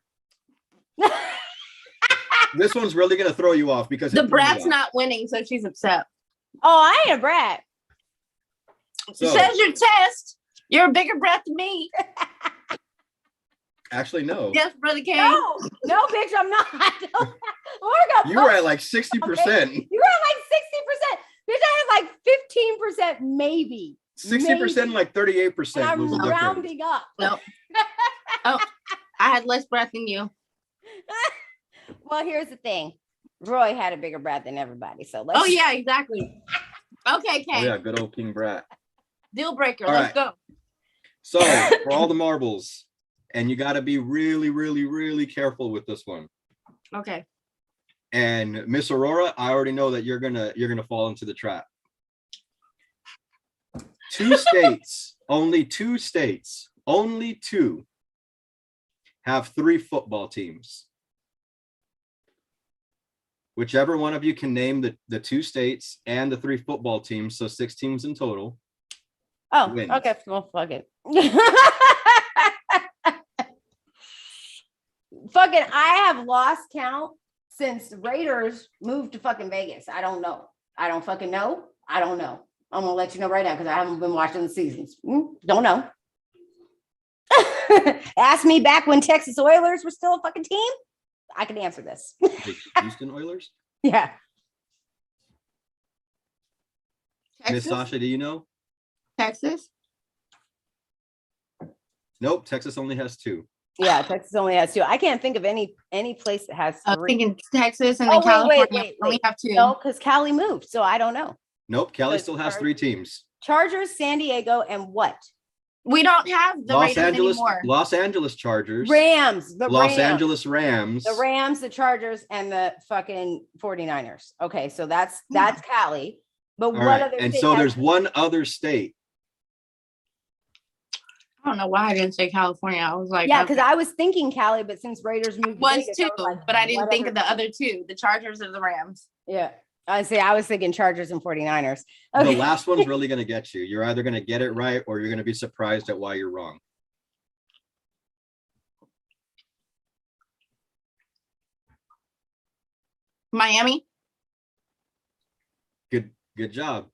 This one's really going to throw you off because the brat's not winning, so she's upset. Oh, I ain't a brat. So, says your test. You're a bigger brat than me. Actually, no. Yes, Brother Kane. No, bitch, I'm not. You were at like 60%. Okay. You were at like 60%. Bitch, I had like 15%, maybe. 60%, like 38%. And I'm was the rounding up. No. Oh, I had less breath than you. Well, here's the thing. Roy had a bigger brat than everybody. So let's. Oh, yeah, exactly. Okay, Kane. Oh, yeah, good old King Brat. Deal breaker. All Let's right. go. So for all the marbles, and you got to be really, really, really careful with this one. Okay. And Miss Aurora, I already know that you're gonna fall into the trap. 2 states, only 2 states, only 2 have 3 football teams. Whichever one of you can name the 2 states and the 3 football teams, so 6 teams in total. Oh, wins. okay. Well, fuck it. Fucking, I have lost count since the Raiders moved to fucking Vegas. I don't know. I don't fucking know. I don't know. I'm gonna let you know right now because I haven't been watching the seasons. Don't know. Ask me back when Texas Oilers were still a fucking team. I can answer this. The Houston Oilers? Yeah. Miss Sasha, do you know? Texas? Nope, Texas only has 2. Yeah, Texas only has 2. I can't think of any place that has 3. I was thinking Texas and then California only have 2. No, because Cali moved, so I don't know. Nope, Cali So still has 3 teams. Chargers, San Diego, and what? We don't have the Raiders anymore. Los Angeles Chargers. Rams. The Los Rams. Angeles Rams. The Rams, the Chargers, and the fucking 49ers. Okay, so that's Cali. But All what right, other and state so has- there's one other state. I don't know why I didn't say California. I was like, Yeah, because I was thinking Cali, but since Raiders moved to was Vegas, 2, I was like, but I didn't what think of the other 2, the Chargers or the Rams. Yeah. I was thinking Chargers and 49ers. The Okay. last one's really going to get you. You're either going to get it right or you're going to be surprised at why you're wrong. Miami? Good job.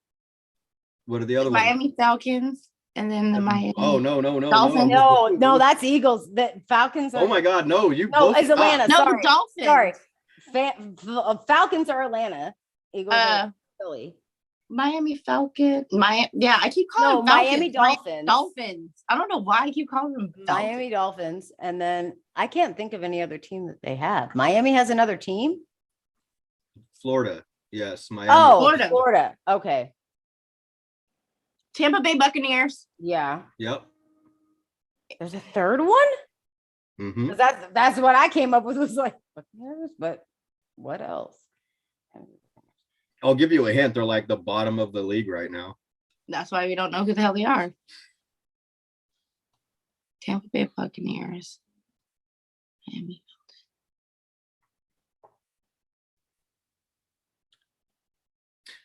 What are the other ones? Miami Falcons. And then the Miami. Oh, no. Dolphins. No, that's Eagles. The Falcons are Oh my God, no, you No, both it's Atlanta. No, Sorry. the Dolphins. Sorry. Falcons are Atlanta. Eagles are Philly. Miami Falcon. Yeah, I keep calling No, them Falcons. Miami Dolphins. Dolphins. I don't know why I keep calling them Dolphins. Miami Dolphins. And then I can't think of any other team that they have. Miami has another team? Florida. Yes, Miami. Oh, Florida. Florida. Okay. Tampa Bay Buccaneers. Yeah. Yep. There's a third one? Mm-hmm. 'Cause that's what I came up with, was like, Buccaneers, but what else? I'll give you a hint. They're like the bottom of the league right now. That's why we don't know who the hell they are. Tampa Bay Buccaneers. Miami.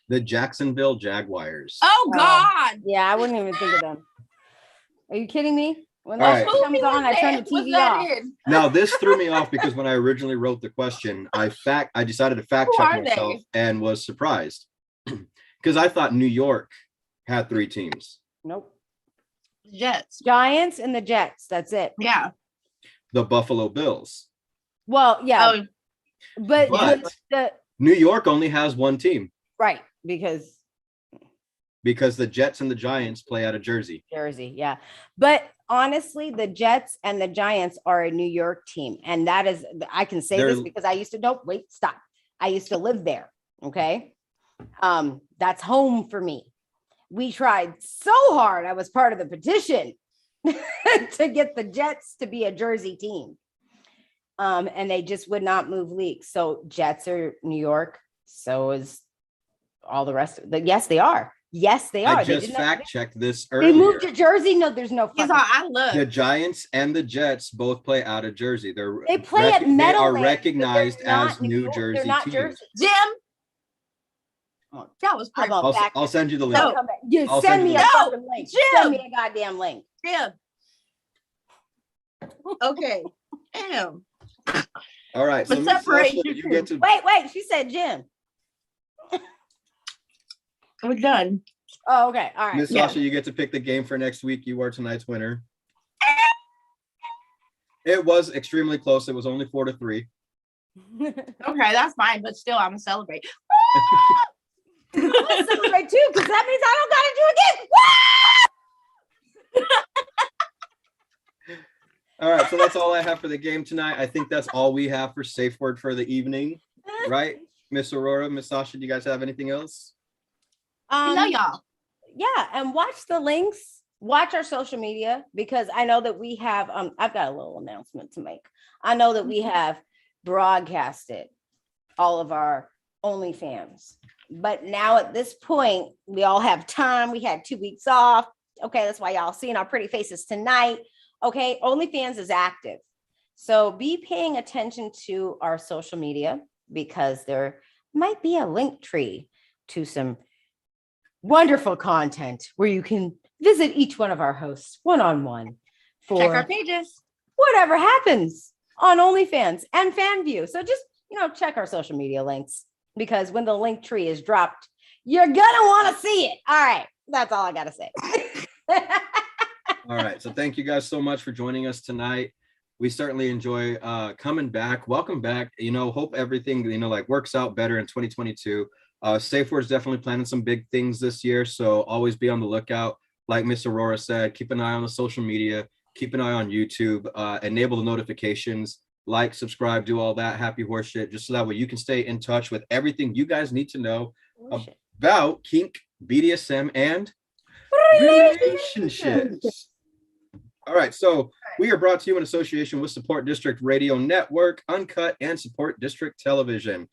The Jacksonville Jaguars. Oh God! Yeah, I wouldn't even think of them. Are you kidding me? When All that right. shit comes on, I turn the TV off. Now this threw me off because when I originally wrote the question, I decided to fact Who check are they? myself and was surprised because I thought New York had 3 teams. Nope. Jets. Giants and the Jets. That's it. Yeah. The Buffalo Bills. Well, yeah, Oh, but the New York only has 1 team right, because the Jets and the Giants play out of Jersey. Jersey, yeah. But honestly, the Jets and the Giants are a New York team. And that is, I can say this because I used to, nope, wait, stop. I used to live there. Okay. That's home for me. We tried so hard. I was part of the petition to get the Jets to be a Jersey team. And they just would not move leagues. So Jets are New York. So is all the rest of the, yes, they are. Yes, they are. I just fact checked this earlier. They moved to Jersey. No, there's no. he's all, I look. The Giants and the Jets both play out of Jersey. They play at They are Meadowlands, but recognized they're not as New York. Jersey They're not teams. Jersey. Jim. That was How perfect. about I'll send you the link. No. You I'll send send me you a the fucking link. Jim. Send me a goddamn link. Jim. Okay. Damn. All right. So But Miss separate Sasha, you you two. get to Wait. She said Jim. We're done. Oh, okay. All right. Miss Yeah. Sasha, you get to pick the game for next week. You are tonight's winner. It was extremely close. It was only 4-3. Okay, that's fine, but still, I'm gonna celebrate. I'm gonna celebrate too, because that means I don't gotta do it again. All right. So that's all I have for the game tonight. I think that's all we have for SafeWord for the evening. Right? Miss Aurora, Miss Sasha, do you guys have anything else? I love y'all. Yeah, and watch the links. Watch our social media, because I know that we have. I've got a little announcement to make. I know that we have broadcasted all of our OnlyFans, but now at this point, we all have time. We had 2 weeks off. Okay, that's why y'all seeing our pretty faces tonight. Okay, OnlyFans is active, so be paying attention to our social media. because there might be a link tree to some wonderful content where you can visit each one of our hosts one-on-one Check our for pages. whatever happens on OnlyFans and FanView. So just, check our social media links, because when the link tree is dropped, you're gonna want to see it. All right. That's all I gotta say. All right. So thank you guys so much for joining us tonight. We certainly enjoy coming back. Welcome back. Hope everything, works out better in 2022. SafeWord is definitely planning some big things this year. So always be on the lookout. Like Miss Orora said, keep an eye on the social media, keep an eye on YouTube, enable the notifications, like, subscribe, do all that happy horse shit, just so that way you can stay in touch with everything you guys need to know about kink, BDSM, and relationships. All right, so we are brought to you in association with Support District Radio Network, Uncut, and Support District Television.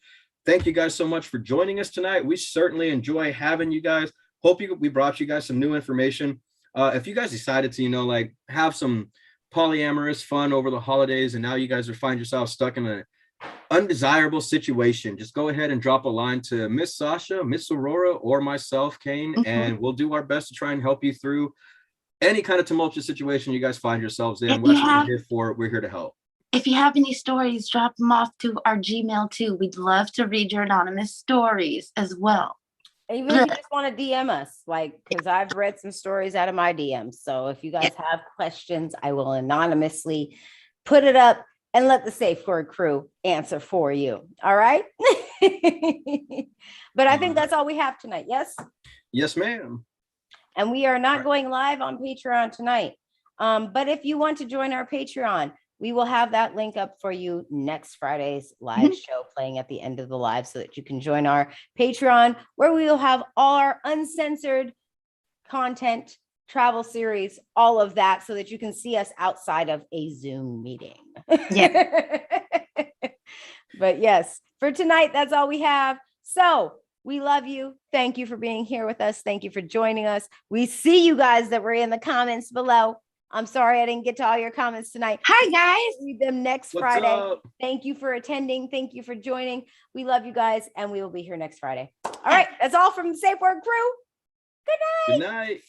Thank you guys so much for joining us tonight. We certainly enjoy having you guys. We brought you guys some new information. If you guys decided to, have some polyamorous fun over the holidays, and now you guys find yourself stuck in an undesirable situation, just go ahead and drop a line to Miss Sasha, Miss Orora, or myself, Kane, and we'll do our best to try and help you through any kind of tumultuous situation you guys find yourselves in. We're here for it. We're here to help. If you have any stories, drop them off to our Gmail too. We'd love to read your anonymous stories as well. Even if you just want to DM us, because I've read some stories out of my DMs. So if you guys have questions, I will anonymously put it up and let the SafeWord crew answer for you. All right. But I think that's all we have tonight. Yes. Yes, ma'am. And we are not going live on Patreon tonight. But if you want to join our Patreon, we will have that link up for you next Friday's live show playing at the end of the live, so that you can join our Patreon, where we will have all our uncensored content, travel series, all of that, so that you can see us outside of a Zoom meeting. Yeah. But yes, for tonight, that's all we have. So we love you. Thank you for being here with us. Thank you for joining us. We see you guys that were in the comments below. I'm sorry I didn't get to all your comments tonight. Hi, guys. Read them next Friday. Up? Thank you for attending. Thank you for joining. We love you guys, and we will be here next Friday. All right. That's all from the SafeWord crew. Good night. Good night.